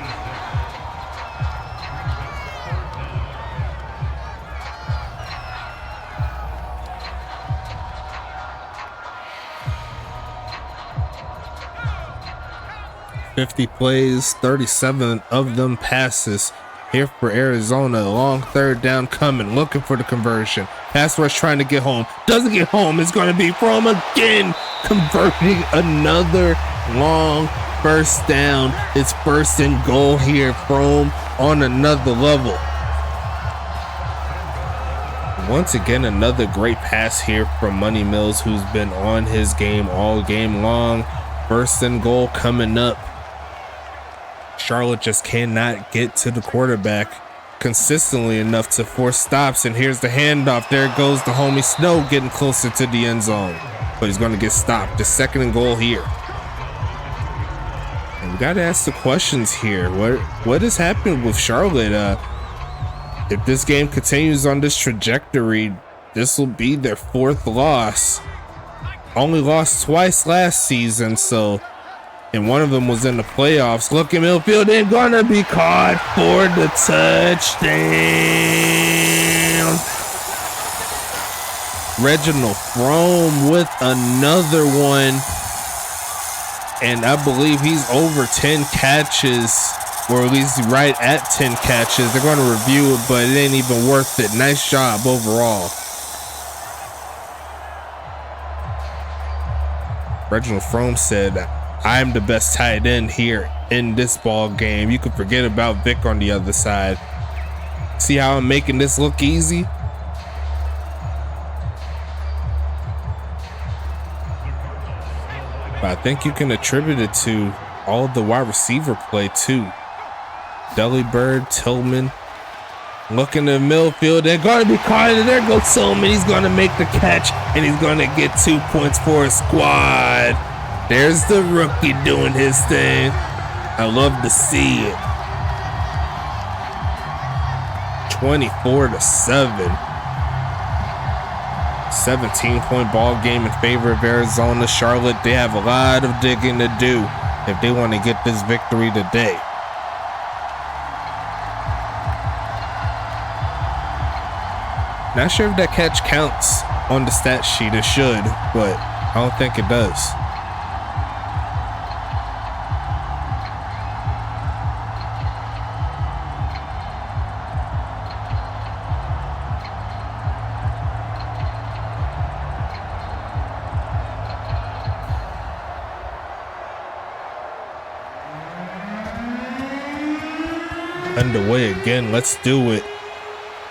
$50 plays, 37 of them passes. Here for Arizona, long 3rd down coming, looking for the conversion. Pass rush trying to get home, doesn't get home. It's going to be Fromm again, converting another long 1st down. It's 1st and goal here. Fromm on another level. Once again, another great pass here from Money Mills, who's been on his game all game long. 1st and goal coming up. Charlotte just cannot get to the quarterback consistently enough to force stops, and here's the handoff. There goes the homie Snow getting closer to the end zone, but he's going to get stopped. The 2nd and goal here. And we got to ask the questions here. What has happened with Charlotte? If this game continues on this trajectory, this will be their 4th loss. Only lost twice last season, so, and one of them was in the playoffs. Look at midfield, they're gonna be caught for the touchdown. Reginald Fromm with another one, and I believe he's over 10 catches, or at least right at 10 catches. They're going to review it, but it ain't even worth it. Nice job overall. Reginald Fromm said, "I'm the best tight end here in this ball game. You can forget about Vic on the other side. See how I'm making this look easy?" But I think you can attribute it to all the wide receiver play too. Delibird, Tillman, looking in the midfield. They're going to be caught, and there goes Tillman. He's going to make the catch, and he's going to get 2 points for his squad. There's the rookie doing his thing. I love to see it. 24-7. 17-point ball game in favor of Arizona. Charlotte, they have a lot of digging to do if they want to get this victory today. Not sure if that catch counts on the stat sheet. It should, but I don't think it does. Underway again. Let's do it.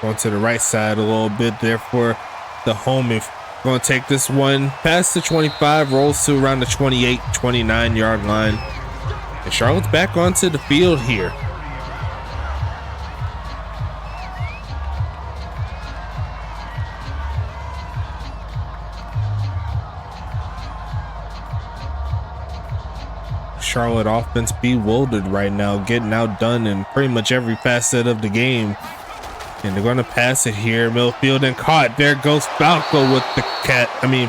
Going to the right side a little bit there for the homie. Going to take this one past the 25, rolls to around the 28, 29 yard line. And Charlotte's back onto the field here. Charlotte offense bewildered right now, getting outdone in pretty much every facet of the game. And they're going to pass it here, midfield, and caught. There goes Falco with the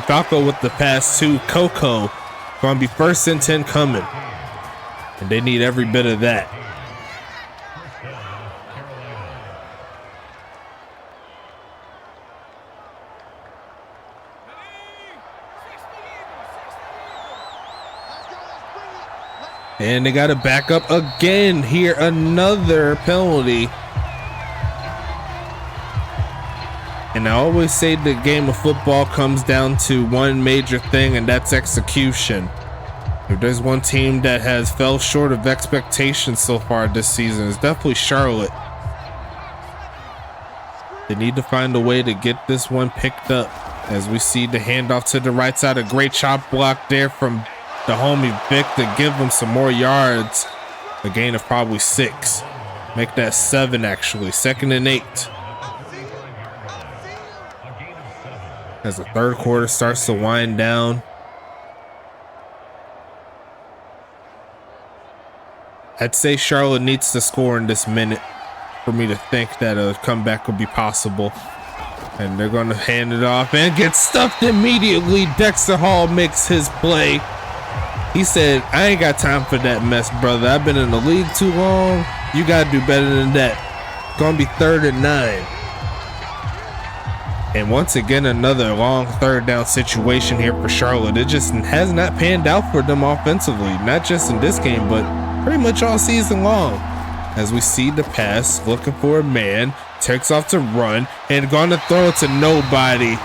Falco with the pass to Coco. Gonna be 1st and 10 coming. And they need every bit of that. And they got to back up again here. Another penalty. And I always say the game of football comes down to one major thing, and that's execution. If there's one team that has fell short of expectations so far this season, it's definitely Charlotte. They need to find a way to get this one picked up. As we see the handoff to the right side, a great chop block there from the homie Vic to give him some more yards. A gain of probably 6. Make that 7 actually. 2nd and 8. As the third quarter starts to wind down. I'd say Charlotte needs to score in this minute for me to think that a comeback would be possible. And they're going to hand it off and get stuffed immediately. Dexter Hall makes his play. He said, I ain't got time for that mess, brother. I've been in the league too long. You got to do better than that. Gonna be 3rd and 9. And once again, another long 3rd down situation here for Charlotte. It just has not panned out for them offensively. Not just in this game, but pretty much all season long. As we see the pass, looking for a man. Takes off to run and gonna throw it to nobody.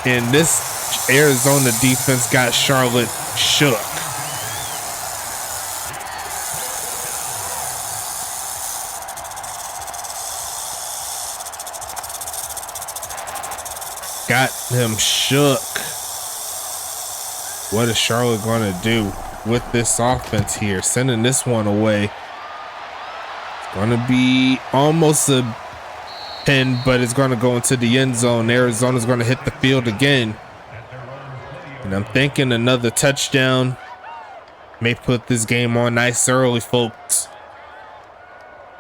And this Arizona defense got Charlotte shook. Got him shook. What is Charlotte gonna do with this offense here? Sending this one away. It's gonna be almost a pin, but it's gonna go into the end zone. Arizona's gonna hit the field again. And I'm thinking another touchdown may put this game on nice early, folks.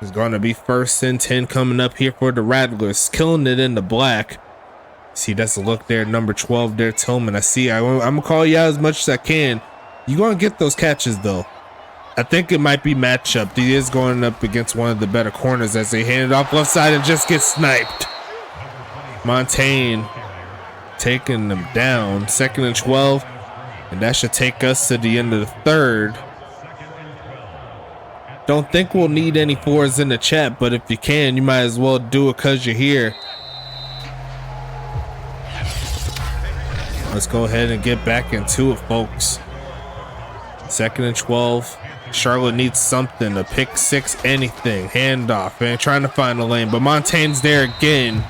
It's gonna be 1st and 10 coming up here for the Rattlers. Killing it in the black. See, that's a look there, number 12 there, Tillman. I'm gonna call you out as much as I can. You're gonna get those catches though. I think it might be matchup. He is going up against one of the better corners as they hand it off left side and just get sniped. Montaigne taking them down. 2nd and 12. And that should take us to the end of the 3rd. Don't think we'll need any 4s in the chat, but if you can, you might as well do it because you're here. Let's go ahead and get back into it, folks. 2nd and 12. Charlotte needs something, a pick 6, anything. Handoff and trying to find a lane, but Montaigne's there again.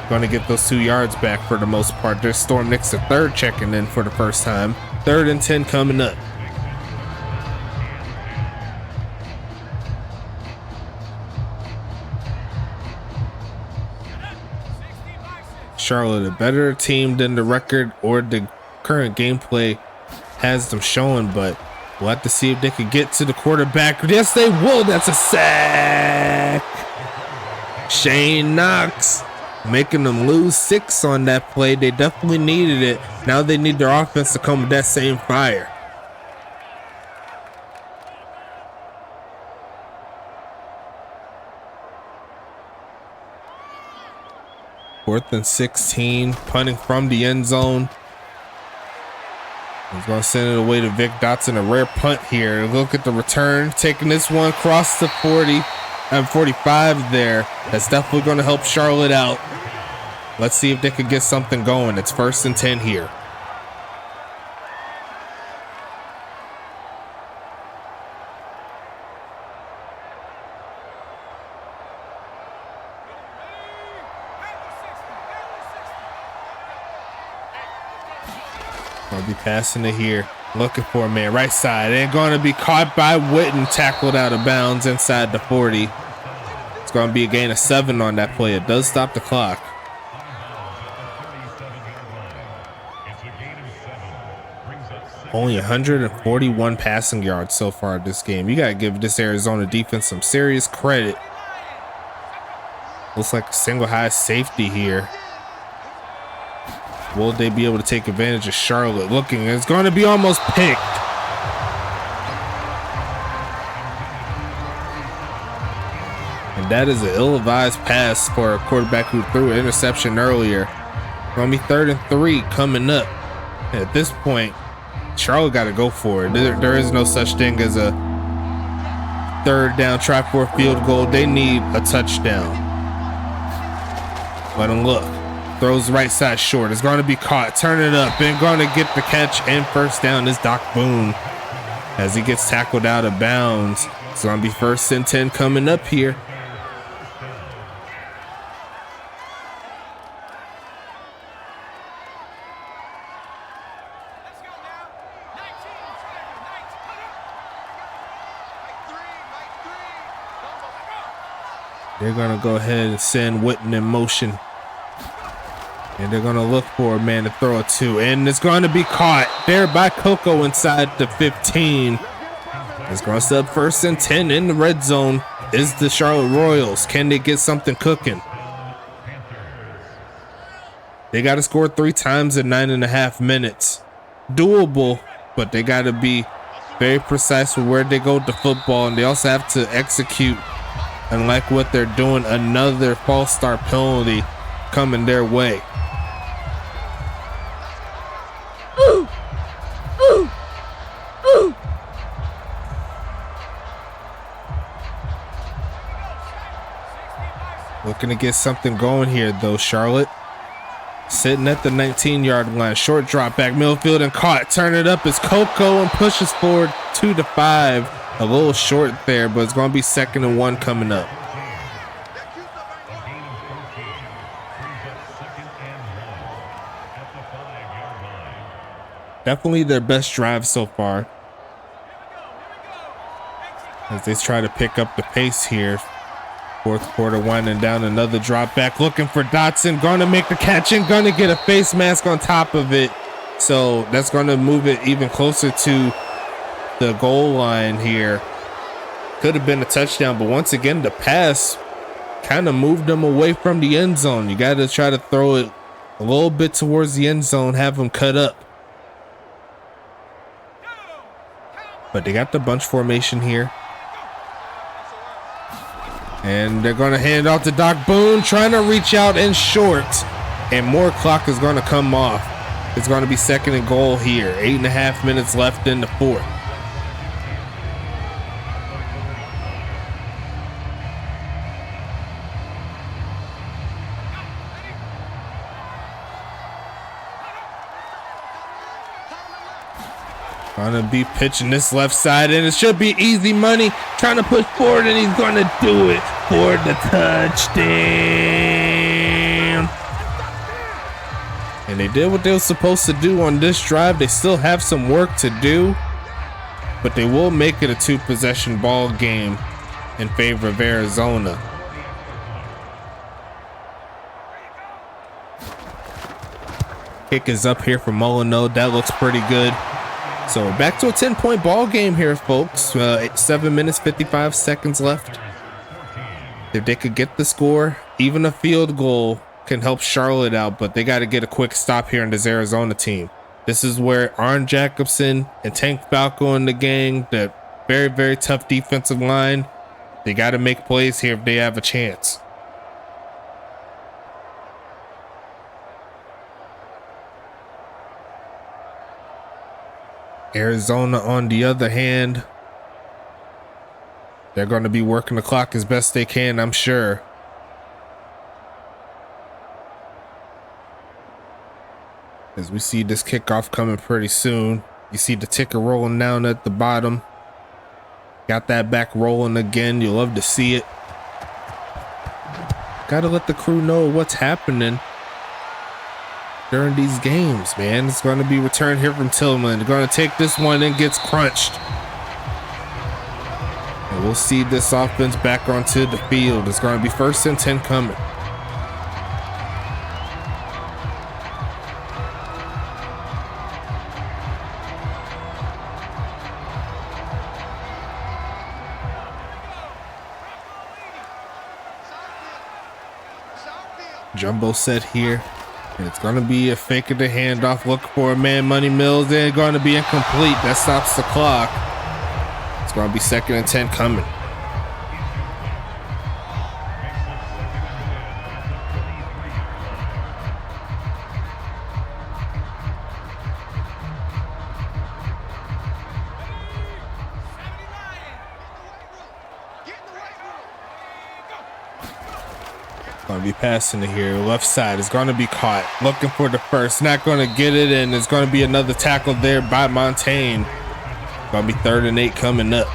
Going to get those 2 yards back for the most part. There's Storm Nix the 3rd checking in for the first time. 3rd and 10 coming up. Charlotte, a better team than the record or the current gameplay has them showing, but we'll have to see if they can get to the quarterback. Yes, they will. That's a sack. Shane Knox making them lose 6 on that play. They definitely needed it. Now they need their offense to come with that same fire. Fourth and 16, punting from the end zone. He's going to send it away to Vic Dotson. A rare punt here. Look at the return. Taking this one across the 40 and 45 there. That's definitely going to help Charlotte out. Let's see if they could get something going. It's 1st and 10 here. I'll be passing it here. Looking for a man right side. And going to be caught by Witten. Tackled out of bounds inside the 40. It's going to be a gain of 7 on that play. It does stop the clock. Only 141 passing yards so far this game. You got to give this Arizona defense some serious credit. Looks like a single high safety here. Will they be able to take advantage of Charlotte? Looking, it's going to be almost picked. And that is an ill-advised pass for a quarterback who threw an interception earlier. Going to be 3rd and 3 coming up. And at this point, Charlotte got to go for it. There is no such thing as a 3rd down, try for a field goal. They need a touchdown. Let him look. Throws right side short. It's going to be caught. Turn it up and going to get the catch and first down is Doc Boone as he gets tackled out of bounds. It's going to be 1st and 10 coming up here. They're going to go ahead and send Witten in motion. And they're going to look for a man to throw it to. And it's going to be caught there by Coco inside the 15. It's going to set up 1st and 10 in the red zone. Is the Charlotte Royals. Can they get something cooking? They got to score 3 times in 9.5 minutes. Doable, but they got to be very precise with where they go with the football. And they also have to execute. Unlike what they're doing, another false start penalty coming their way. Looking to get something going here though, Charlotte. Sitting at the 19-yard line. Short drop back, Millfield and caught. Turn it up as Coco and pushes forward 2 to 5. A little short there, but it's going to be 2nd and 1 coming up. Definitely their best drive so far. As they try to pick up the pace here. 4th quarter winding down, another drop back. Looking for Dotson. Going to make the catch and going to get a face mask on top of it. So that's going to move it even closer to the goal line here. Could have been a touchdown, but once again, the pass kind of moved them away from the end zone. You got to try to throw it a little bit towards the end zone, have them cut up. But they got the bunch formation here. And they're going to hand off to Doc Boone, trying to reach out in short. And more clock is going to come off. It's going to be 2nd and goal here. 8.5 minutes left in the 4th. Gonna be pitching this left side, and it should be easy money. Trying to push forward, and he's gonna do it for the touchdown. And they did what they were supposed to do on this drive. They still have some work to do, but they will make it a 2-possession ball game in favor of Arizona. Kick is up here for Molyneux. That looks pretty good. So back to a 10-point ball game here, folks. 7 minutes, 55 seconds left. If they could get the score, even a field goal can help Charlotte out, but they got to get a quick stop here in this Arizona team. This is where Arn Jacobson and Tank Falco and the gang, the very, very tough defensive line, they got to make plays here if they have a chance. Arizona, on the other hand, they're going to be working the clock as best they can, I'm sure. As we see this kickoff coming pretty soon. You see the ticker rolling down at the bottom. Got that back rolling again. You love to see it. Got to let the crew know what's happening during these games, man. It's going to be returned here from Tillman. They're going to take this one and gets crunched. And we'll see this offense back onto the field. It's going to be 1st and 10 coming. Jumbo set here. It's going to be a fake of the handoff. Look for a man, Money Mills. They're going to be incomplete. That stops the clock. It's going to be 2nd and 10 coming. Going to be passing it here. Left side is going to be caught. Looking for the first. Not going to get it, and there's going to be another tackle there by Montaigne. Going to be 3rd and 8 coming up.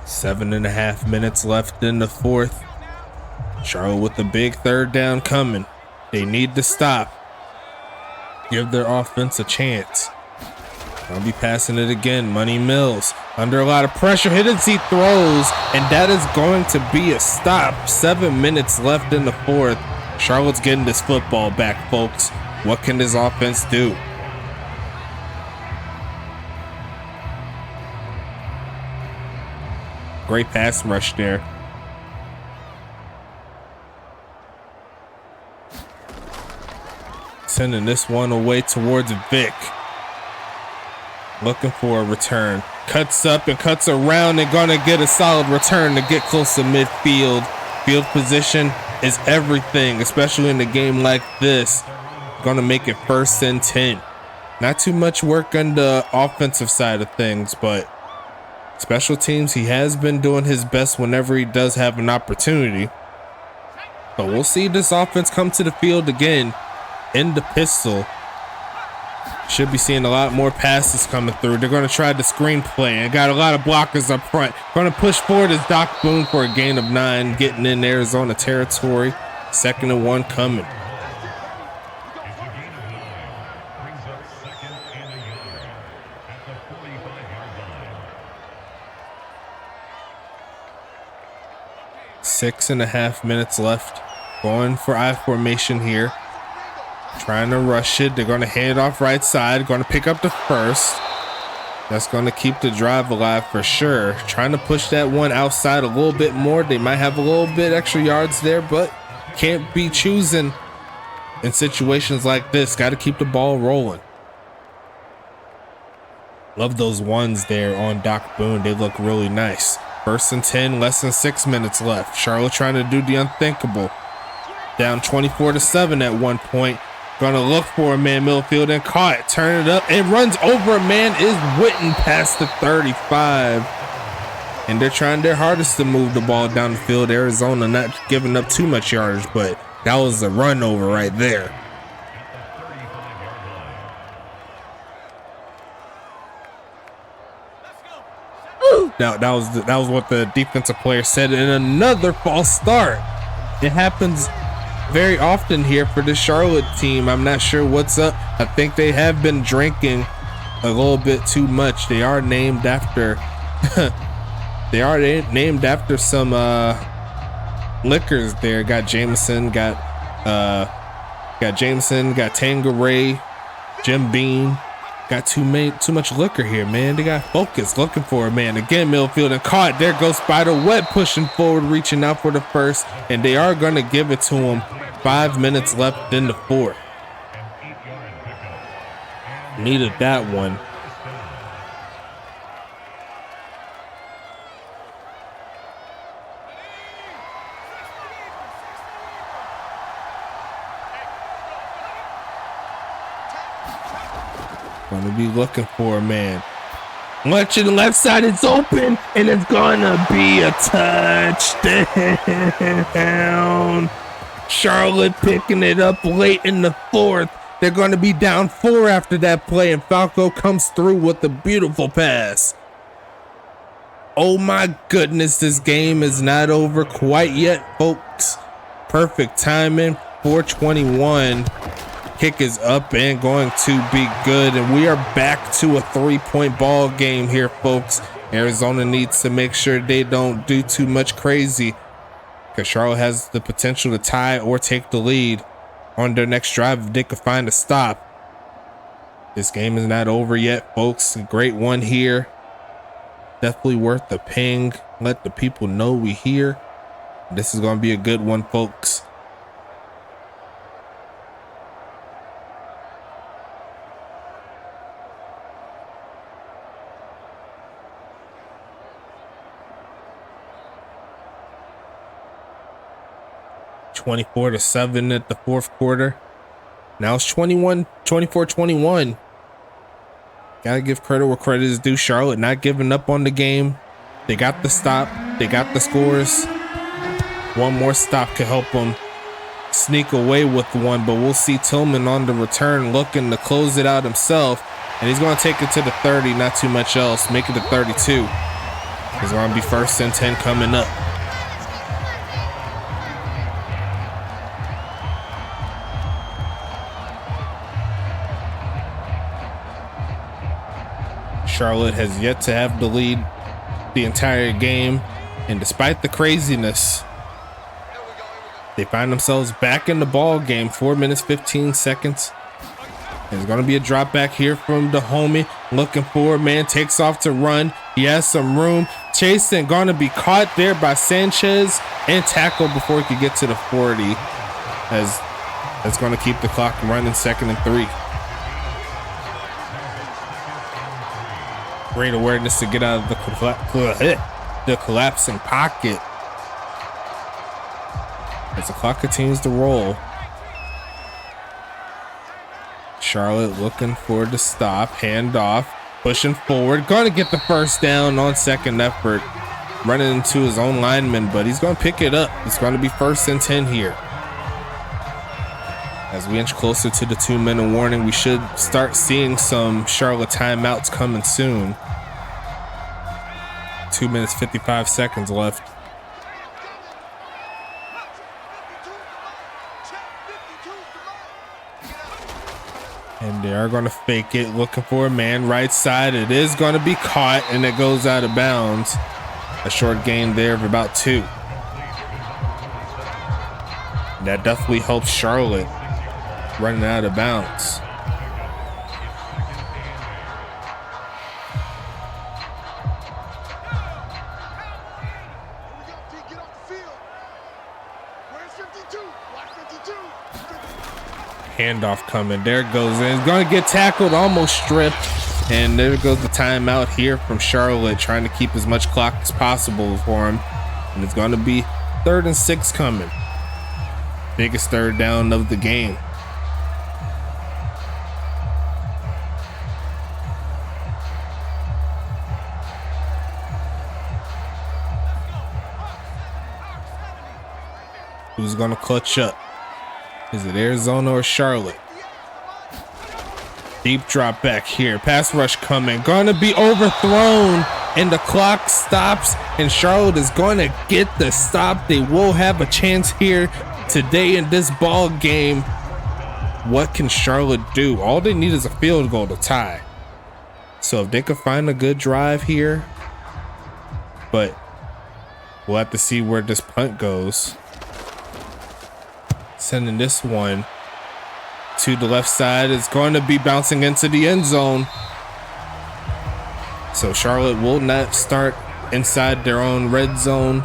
Seven and a half minutes left in the 4th. Charlotte with the big 3rd down coming. They need to stop. Give their offense a chance. I'll be passing it again. Money Mills under a lot of pressure. Hit and see throws, and that is going to be a stop. 7 minutes left in the 4th. Charlotte's getting this football back, folks. What can this offense do? Great pass rush there. Sending this one away towards Vic. Looking for a return. Cuts up and cuts around and gonna get a solid return to get close to midfield. Field position is everything, especially in a game like this. Gonna make it 1st and 10. Not too much work on the offensive side of things, but special teams, he has been doing his best whenever he does have an opportunity. But we'll see this offense come to the field again in the pistol. Should be seeing a lot more passes coming through. They're going to try the screenplay and got a lot of blockers up front. Going to push forward is Doc Boone for a gain of 9, getting in Arizona territory. 2nd and 1 coming. Six and a half minutes left. Going for I formation here. Trying to rush it. They're going to hand it off right side. Going to pick up the first. That's going to keep the drive alive for sure. Trying to push that one outside a little bit more. They might have a little bit extra yards there, but can't be choosing in situations like this. Got to keep the ball rolling. Love those ones there on Doc Boone. They look really nice. 1st and 10, less than 6 minutes left. Charlotte trying to do the unthinkable. Down 24-7 at one point. Gonna look for a man, Millfield, and caught. Turn it up and runs over a man. Is Witten past the 35. And they're trying their hardest to move the ball down the field. Arizona not giving up too much yardage, but that was a run over right there. That was what the defensive player said. And another false start. It happens very often here for the Charlotte team. I'm not sure what's up. I think they have been drinking a little bit too much. They are named after some liquors there. Got Jameson, got Tanqueray, Jim Beam. Got too much liquor here, man. They got focus. Looking for a man. Again, Millfield and caught. There goes Spiderweb pushing forward, reaching out for the first. And they are going to give it to him. 5 minutes left in the 4th. Needed that one. Going to be looking for a man. Watching the left side, it's open, and it's gonna be a touchdown. Charlotte picking it up late in the 4th. They're going to be down 4 after that play, and Falco comes through with a beautiful pass. Oh my goodness, this game is not over quite yet, folks. Perfect timing. 4:21. Kick is up and going to be good, and we are back to a 3-point ball game here, folks. Arizona needs to make sure they don't do too much crazy, because Charlotte has the potential to tie or take the lead on their next drive if they could find a stop. This game is not over yet, folks. A great one here. Definitely worth the ping. Let the people know we here. This is going to be a good one, folks. (24-7) at the fourth quarter. Now it's 24-21. Gotta give credit where credit is due. Charlotte not giving up on the game. They got the stop. They got the scores. One more stop could help them sneak away with one, but we'll see Tillman on the return looking to close it out himself, and he's going to take it to the 30, not too much else, make it to 32. It's going to be 1st and 10 coming up. Charlotte has yet to have the lead the entire game, and despite the craziness, they find themselves back in the ball game. 4 minutes 15 seconds. There's going to be a drop back here from the homie, looking for a man, takes off to run. He has some room, chasing, going to be caught there by Sanchez and tackled before he could get to the 40, as that's going to keep the clock running. 2nd and 3. Great awareness to get out of the collapsing pocket as the clock continues to roll. Charlotte looking for the stop, handoff, pushing forward, going to get the first down on 2nd effort, running into his own lineman, but he's going to pick it up. It's going to be 1st and 10 here. As we inch closer to the 2-minute warning, we should start seeing some Charlotte timeouts coming soon. 2 minutes 55 seconds left. And they are going to fake it, looking for a man right side. It is going to be caught, and it goes out of bounds. A short gain there of about 2. That definitely helps Charlotte running out of bounds. Handoff coming. There it goes. And it's going to get tackled, almost stripped. And there goes the timeout here from Charlotte, trying to keep as much clock as possible for him. And it's going to be 3rd and 6 coming. Biggest 3rd down of the game. Who's going to clutch up? Is it Arizona or Charlotte? Deep drop back here. Pass rush coming. Going to be overthrown. And the clock stops. And Charlotte is going to get the stop. They will have a chance here today in this ball game. What can Charlotte do? All they need is a field goal to tie. So if they could find a good drive here. But we'll have to see where this punt goes. Sending this one to the left side. It's going to be bouncing into the end zone. So Charlotte will not start inside their own red zone.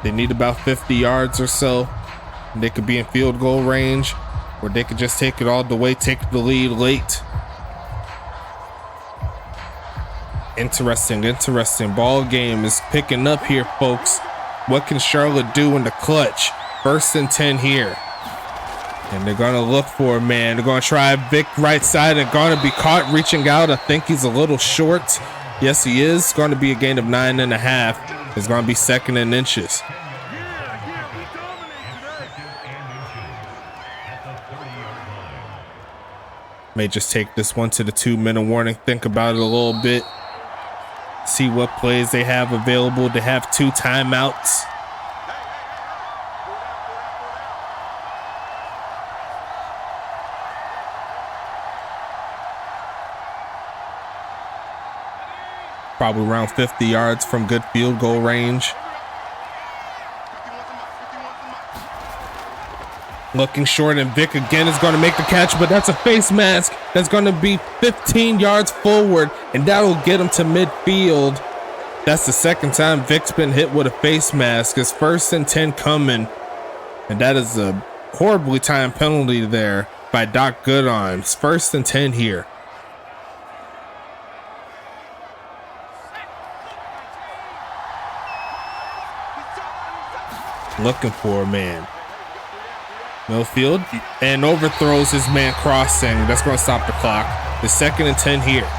They need about 50 yards or so. They could be in field goal range, or they could just take it all the way, take the lead late. Interesting ball game is picking up here, folks. What can Charlotte do in the clutch? 1st and 10 here. And they're going to look for a man. They're going to try Vic right side and going to be caught reaching out. I think he's a little short. Yes, he is. It's going to be a gain of 9.5. It's going to be 2nd and inches. May just take this one to the 2-minute warning. Think about it a little bit. See what plays they have available. They have 2 timeouts. Probably around 50 yards from good field goal range. Looking short, and Vic again is going to make the catch, but that's a face mask. That's going to be 15 yards forward, and that'll get him to midfield. That's the second time Vic's been hit with a face mask. It's 1st and 10 coming. And that is a horribly timed penalty there by Doc Goodon. It's 1st and 10 here. Looking for a man. Millfield and overthrows his man crossing. That's going to stop the clock. The 2nd and 10 here.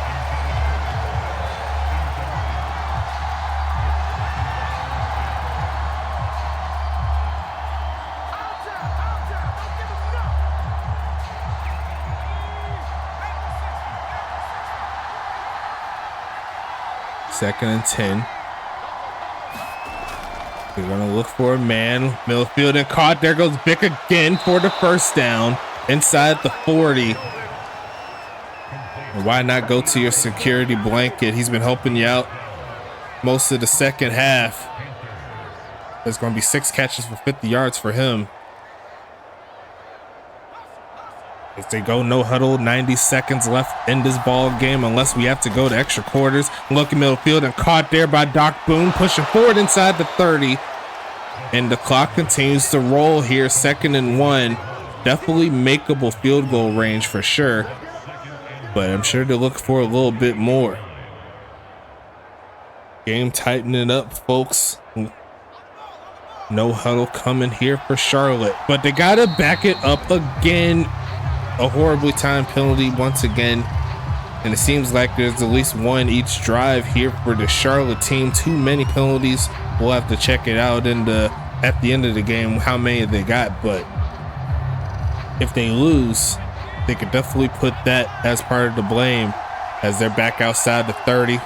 Second and 10. We're gonna look for a man. Millfield and caught. There goes Vic again for the 1st down inside the 40. And why not go to your security blanket? He's been helping you out most of the second half. There's gonna be 6 catches for 50 yards for him. If they go no huddle, 90 seconds left in this ball game unless we have to go to extra quarters. Look at Millfield and caught there by Doc Boone, pushing forward inside the 30. And the clock continues to roll here. 2nd and 1. Definitely makeable field goal range for sure. But I'm sure they'll look for a little bit more. Game tightening up, folks. No huddle coming here for Charlotte. But they got to back it up again. A horribly timed penalty once again, and it seems like there's at least one each drive here for the Charlotte team. Too many penalties. We'll have to check it out at the end of the game how many they got, but if they lose, they could definitely put that as part of the blame as they're back outside the 30.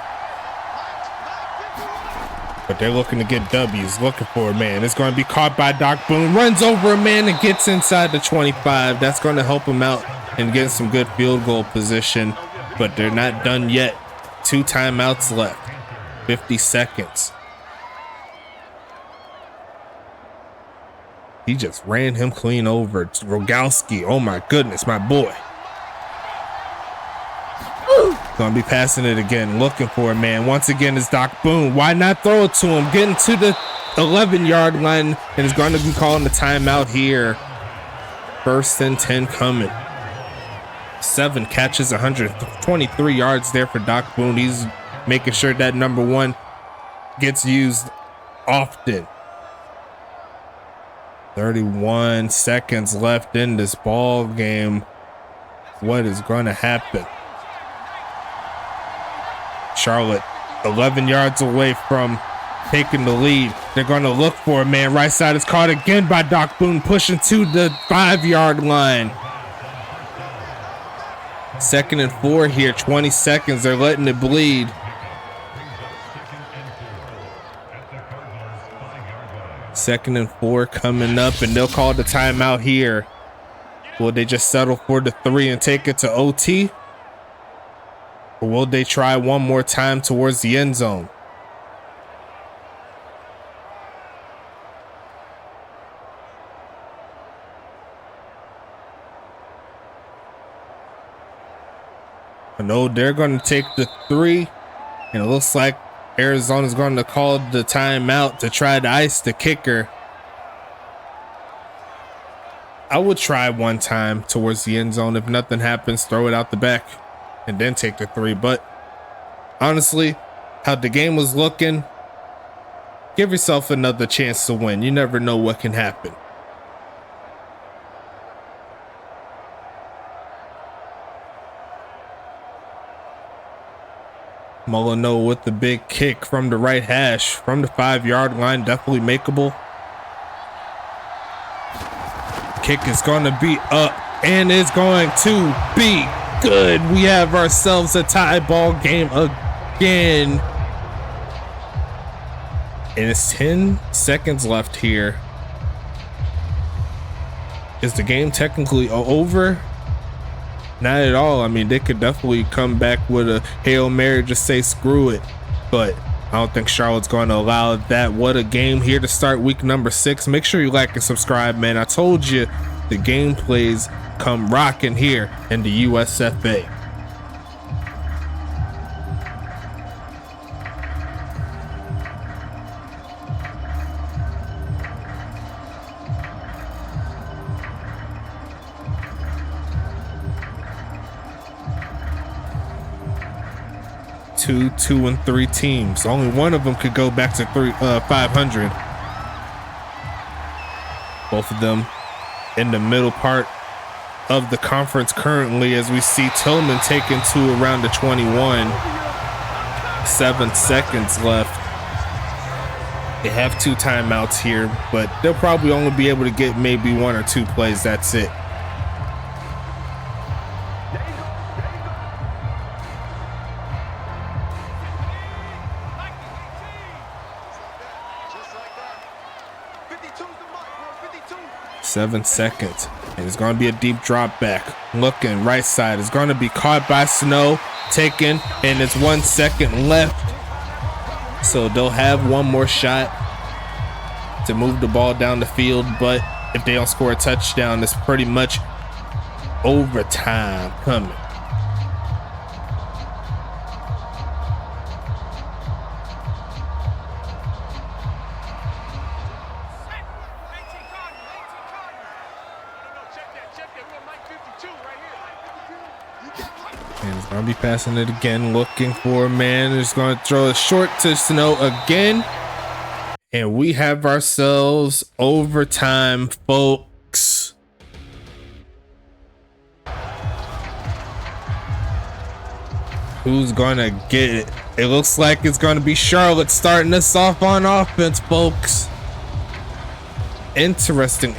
But they're looking to get W's, looking for a man. It's going to be caught by Doc Boone, runs over a man and gets inside the 25. That's going to help him out and get some good field goal position, but they're not done yet. 2 timeouts left, 50 seconds. He just ran him clean over. Rogowski, oh my goodness, my boy. Gonna be passing it again, looking for a man. Once again, it's Doc Boone. Why not throw it to him? Getting to the 11-yard line, and is going to be calling the timeout here. 1st and 10 coming. 7 catches, 123 yards there for Doc Boone. He's making sure that number 1 gets used often. 31 seconds left in this ball game. What is going to happen? Charlotte 11 yards away from taking the lead. They're going to look for a man. Right side is caught again by Doc Boone, pushing to the 5-yard line. 2nd and 4 here, 20 seconds. They're letting it bleed. Second and 4 coming up, and they'll call the timeout here. Will they just settle for the 3 and take it to OT? Or will they try one more time towards the end zone? I know they're going to take the 3, and it looks like Arizona's going to call the timeout to try to ice the kicker. I would try one time towards the end zone. If nothing happens, throw it out the back and then take the 3. But honestly, how the game was looking, give yourself another chance to win. You never know what can happen. Molyneux with the big kick from the right hash from the 5-yard line, definitely makeable. Kick is going to be up and it's going to be good. We have ourselves a tie ball game again. And it's 10 seconds left here. Is the game technically over? Not at all. I mean, they could definitely come back with a Hail Mary, just say screw it. But I don't think Charlotte's going to allow that. What a game here to start week number 6. Make sure you like and subscribe, man. I told you the gameplays come rocking here in the USFA. 2, 2, and 3 teams. Only one of them could go back to 500. Both of them in the middle part of the conference currently, as we see Tillman taken to around the 21. 7 seconds left. They have 2 timeouts here, but they'll probably only be able to get maybe 1 or 2 plays. That's it. Seven seconds, and it's going to be a deep drop back. Looking right side, it's going to be caught by Snow, taken, and it's 1 second left. So they'll have one more shot to move the ball down the field, but if they don't score a touchdown, it's pretty much overtime coming. And he's going to be passing it again, looking for a man. He's going to throw it short to Snow again. And we have ourselves overtime, folks. Who's going to get it? It looks like it's going to be Charlotte starting us off on offense, folks. Interesting.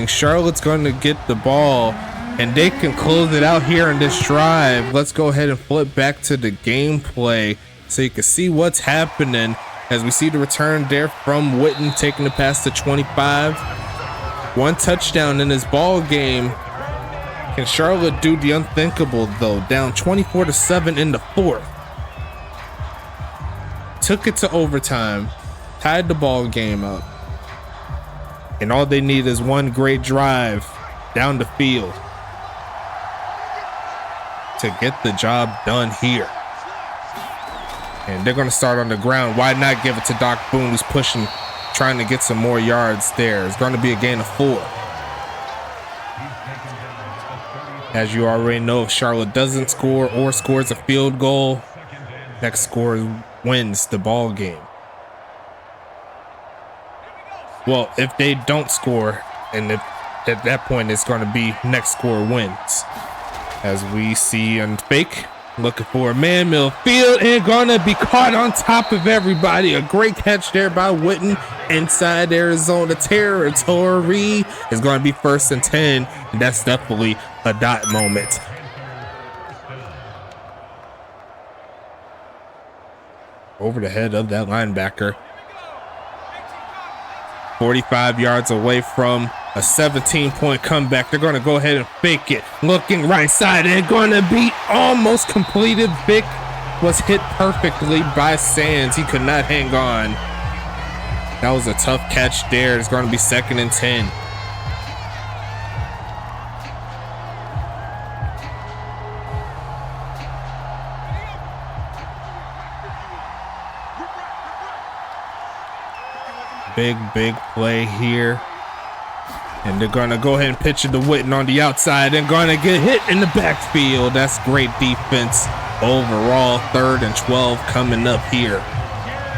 Charlotte's going to get the ball, and they can close it out here in this drive. Let's go ahead and flip back to the gameplay so you can see what's happening. As we see the return there from Witten, taking the pass to 25. 1 touchdown in this ball game. Can Charlotte do the unthinkable though? Down 24-7 in the 4th. Took it to overtime. Tied the ball game up. And all they need is one great drive down the field to get the job done here. And they're going to start on the ground. Why not give it to Doc Boone, who's pushing, trying to get some more yards there. It's going to be a gain of 4. As you already know, if Charlotte doesn't score or scores a field goal, next score wins the ball game. Well, if they don't score, and if at that point it's going to be next score wins. As we see on fake, looking for a man, midfield, and gonna be caught on top of everybody. A great catch there by Witten inside Arizona territory. Is going to be 1st and 10, and that's definitely a dot moment. Over the head of that linebacker. 45 yards away from a 17-point comeback. They're going to go ahead and fake it. Looking right side and going to be almost completed. Vic was hit perfectly by Sands. He could not hang on. That was a tough catch there. It's going to be 2nd and 10. Big play here. And they're going to go ahead and pitch it to Witten on the outside and going to get hit in the backfield. That's great defense overall. 3rd and 12 coming up here.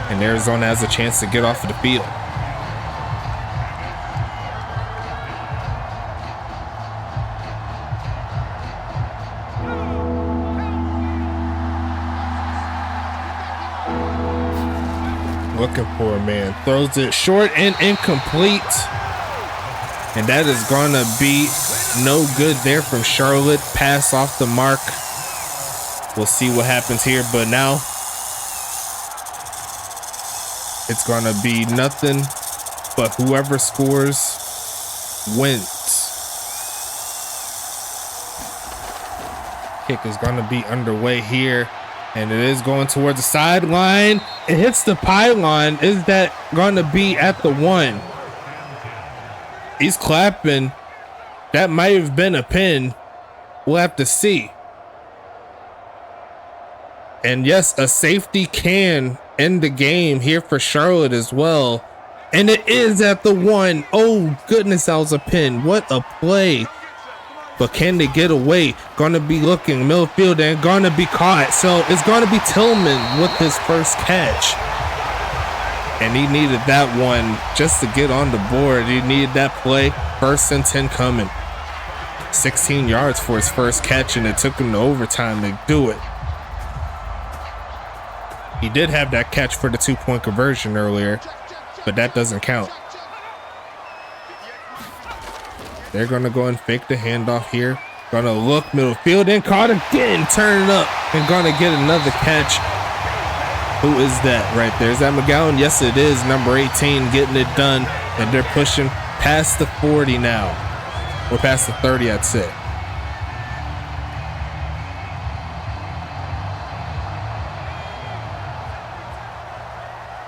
And Arizona has a chance to get off of the field. Looking for a man, throws it short and incomplete, and that is gonna be no good there from Charlotte. Pass off the mark. We'll see what happens here, but now it's gonna be nothing but whoever scores wins. Kick is gonna be underway here. And it is going towards the sideline. It hits the pylon. Is that going to be at the 1? He's clapping. That might have been a pin. We'll have to see. And yes, a safety can end the game here for Charlotte as well. And it is at the 1. Oh, goodness, that was a pin. What a play but can they get away? Gonna be looking midfield and gonna be caught. So it's gonna be Tillman with his first catch. And he needed that one just to get on the board. He needed that play. 1st and 10 coming. 16 yards for his first catch, and it took him to overtime to do it. He did have that catch for the 2-point conversion earlier, but that doesn't count. They're gonna go and fake the handoff here. Gonna look middle field and caught again. Turn it up and gonna get another catch. Who is that right there? Is that McGowan? Yes, it is. Number 18 getting it done, and they're pushing past the 40 now. Or past the 30, I'd say.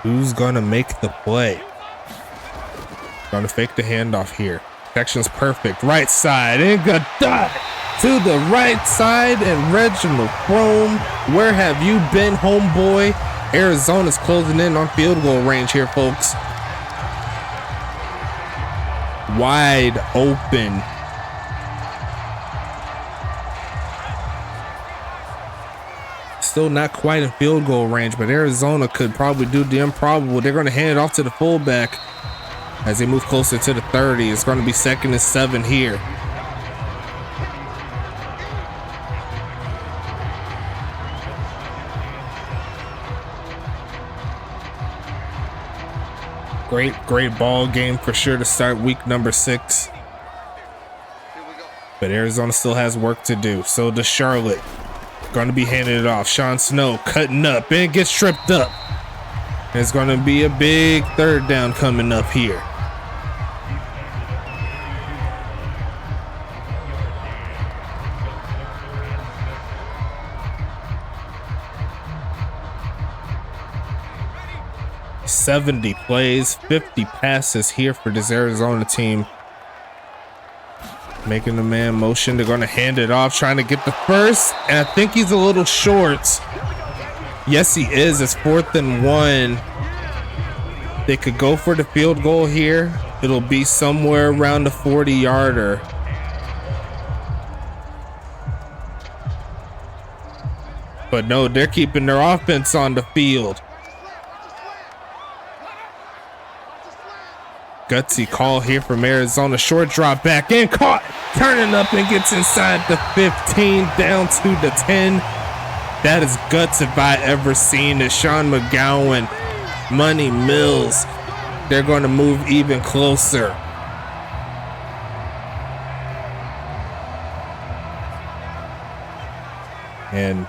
Who's gonna make the play? Gonna fake the handoff here. Protection's perfect. Right side. And got dot to the right side. And Reginald Chrome, where have you been, homeboy? Arizona's closing in on field goal range here, folks. Wide open. Still not quite in field goal range, but Arizona could probably do the improbable. They're going to hand it off to the fullback as they move closer to the 30. It's going to be 2nd and 7 here. Great ball game for sure to start week number 6. But Arizona still has work to do. So does Charlotte. Going to be handing it off. Sean Snow cutting up and gets tripped up. There's going to be a big 3rd down coming up here. $70 plays, 50 passes here for this Arizona team. Making the man motion. They're going to hand it off, trying to get the first. And I think he's a little short. Yes, he is. It's 4th and 1. They could go for the field goal here. It'll be somewhere around the 40-yarder. But no, they're keeping their offense on the field. Gutsy call here from Arizona. Short drop back and caught. Turning up and gets inside the 15 down to the 10. That is guts if I ever seen it. Sean McGowan, Money Mills. They're going to move even closer. And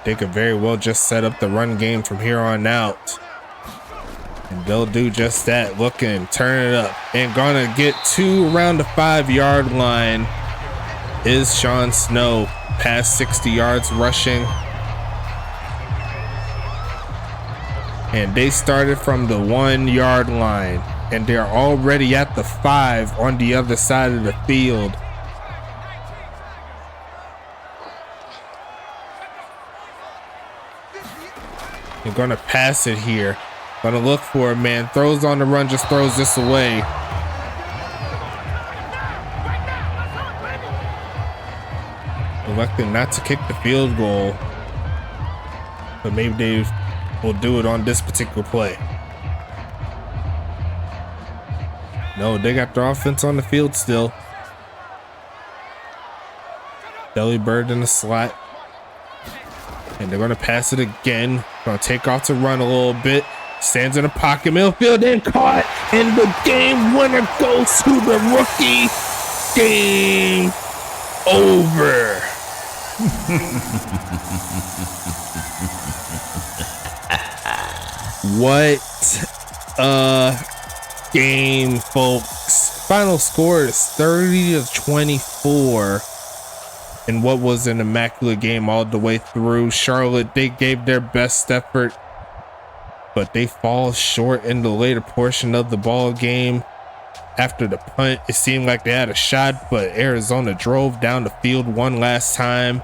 they could very well just set up the run game from here on out. And they'll do just that. Looking, turn it up, and gonna get to around the 5-yard line is Sean Snow. Past 60 yards rushing. And they started from the 1-yard line, and they're already at the 5 on the other side of the field. They're gonna pass it here. Gonna look for it, man. Throws on the run, just throws this away. Elected not to kick the field goal, but maybe they will do it on this particular play. No, they got their offense on the field still. Belly bird in the slot. And they're gonna pass it again. Gonna take off to run a little bit. Stands in the pocket, midfield, and caught. And the game winner goes to the rookie. Game over. What a game, folks. Final score is 30-24. In what was an immaculate game all the way through. Charlotte, they gave their best effort, but they fall short in the later portion of the ball game. After the punt, it seemed like they had a shot, but Arizona drove down the field one last time,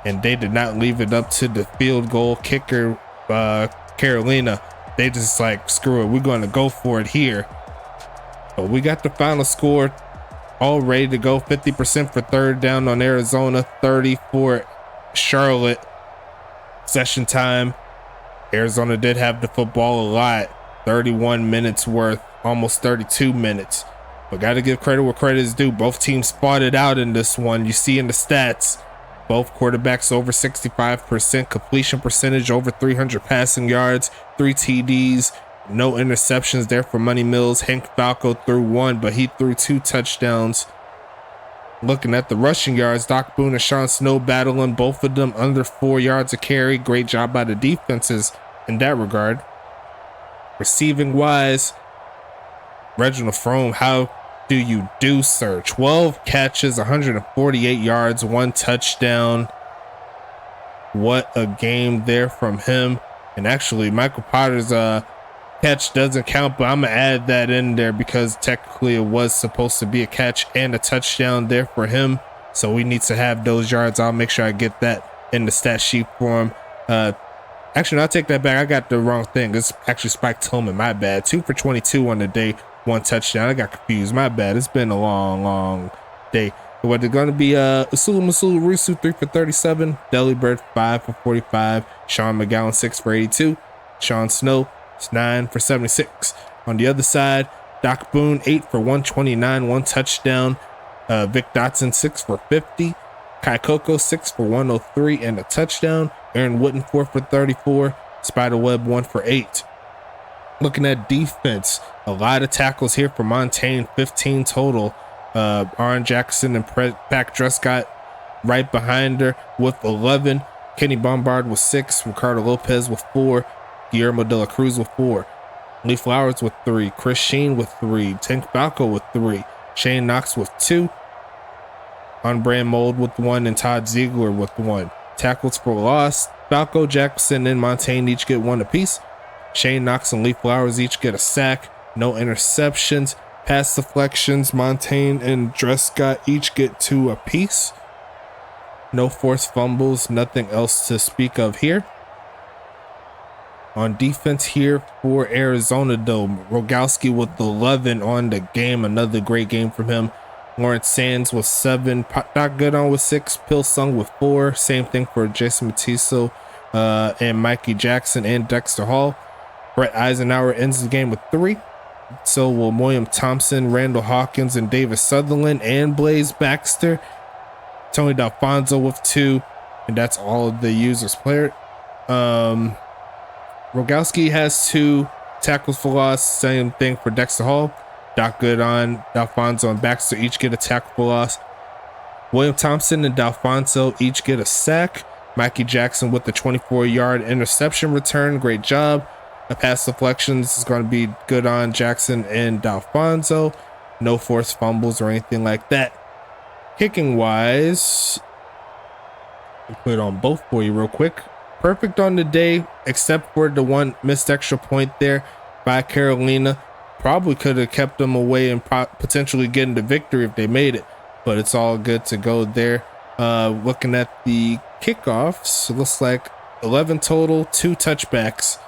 and they did not leave it up to the field goal kicker, Carolina. They just like, screw it, we're going to go for it here. But we got the final score, all ready to go. 50% for third down on Arizona, 30 for Charlotte. Session time. Arizona did have the football a lot. 31 minutes worth, almost 32 minutes. But got to give credit where credit is due. Both teams fought it out in this one. You see in the stats, both quarterbacks over 65% completion percentage, over 300 passing yards, 3 TDs, no interceptions there for Money Mills. Hank Falco threw 1, but he threw 2 touchdowns. Looking at the rushing yards, Doc Boone and Sean Snow battling, both of them under 4 yards a carry. Great job by the defenses in that regard. Receiving wise, Reginald Frome, how do you do, sir? 12 catches, 148 yards, 1 touchdown. What a game there from him. And actually, Michael Potter's catch doesn't count, but I'm gonna add that in there because technically it was supposed to be a catch and a touchdown there for him. So we need to have those yards. I'll make sure I get that in the stat sheet for him. Actually, I'll take that back. I got the wrong thing. It's actually Spike Tillman. My bad. 2 for 22 on the day, 1 touchdown. I got confused. My bad. It's been a long day. What they're gonna be Usulu Masulu Rusu 3 for 37, Delibird 5 for 45, Sean McGowan 6 for 82, Sean Snow 9 for 76. On the other side, Doc Boone 8 for 129, 1 touchdown. Vic Dotson 6 for 50. Kai Coco 6 for 103 and a touchdown. Aaron Wooden 4 for 34. Spiderweb 1 for 8. Looking at defense, a lot of tackles here for Montaigne, 15 total. Aaron Jackson and Pac Drescott right behind her with 11. Kenny Bombard with 6. Ricardo Lopez with 4. Guillermo de la Cruz with 4. Lee Flowers with 3. Chris Sheen with 3. Tank Falco with 3. Shane Knox with 2. On Brand Mold with 1. And Todd Ziegler with 1. Tackles for loss, Falco, Jackson, and Montaigne each get 1 apiece. Shane Knox and Lee Flowers each get a sack. No interceptions. Pass deflections, Montaigne and Drescott each get 2 apiece. No forced fumbles, nothing else to speak of here. On defense here for Arizona though, Rogowski with 11 on the game, another great game from him. Lawrence Sands with 7, Doc Goodon with 6, Pilsung with 4, same thing for Jason Matiso and Mikey Jackson and Dexter Hall. Brett Eisenhower ends the game with 3. So will William Thompson, Randall Hawkins, and Davis Sutherland, and Blaze Baxter. Tony D'Alfonso with 2, and that's all of the users player. Rogowski has 2 tackles for loss, same thing for Dexter Hall. Doc Goodon, D'Alfonso, and Baxter each get a tackle for loss. William Thompson and D'Alfonso each get a sack. Mikey Jackson with the 24-yard interception return. Great job. The pass deflections is going to be Goodon, Jackson, and D'Alfonso. No forced fumbles or anything like that. Kicking wise, I'll put it on both for you real quick. Perfect on the day, except for the 1 missed extra point there by Carolina. Probably could have kept them away and potentially getting the victory if they made it, but it's all good to go there. Looking at the kickoffs, it looks like 11 total, 2 touchbacks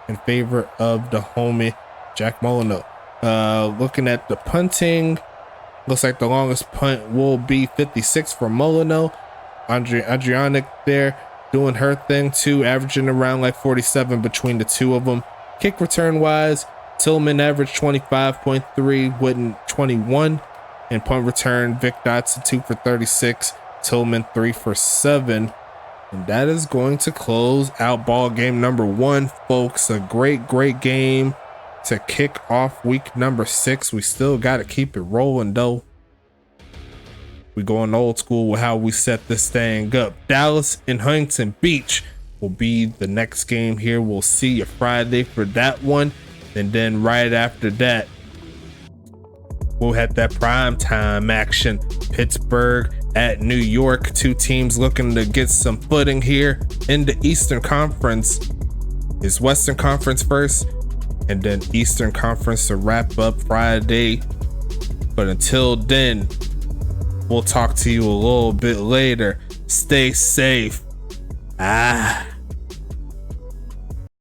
in favor of the homie Jack Molyneux. Looking at the punting, looks like the longest punt will be 56 for Molyneux. Adrianic there doing her thing too, averaging around like 47 between the 2 of them. Kick return wise, Tillman averaged 25.3, Witten 21, and punt return, Vic Dotson 2 for 36, Tillman 3 for 7. And that is going to close out ball game number 1, folks. A great game to kick off week number 6. We still got to keep it rolling though. We going old school with how we set this thing up. Dallas and Huntington Beach will be the next game here. We'll see you Friday for that one. And then right after that, we'll have that prime time action. Pittsburgh at New York. 2 teams looking to get some footing here in the Eastern Conference. It's Western Conference first, and then Eastern Conference to wrap up Friday. But until then, we'll talk to you a little bit later. Stay safe.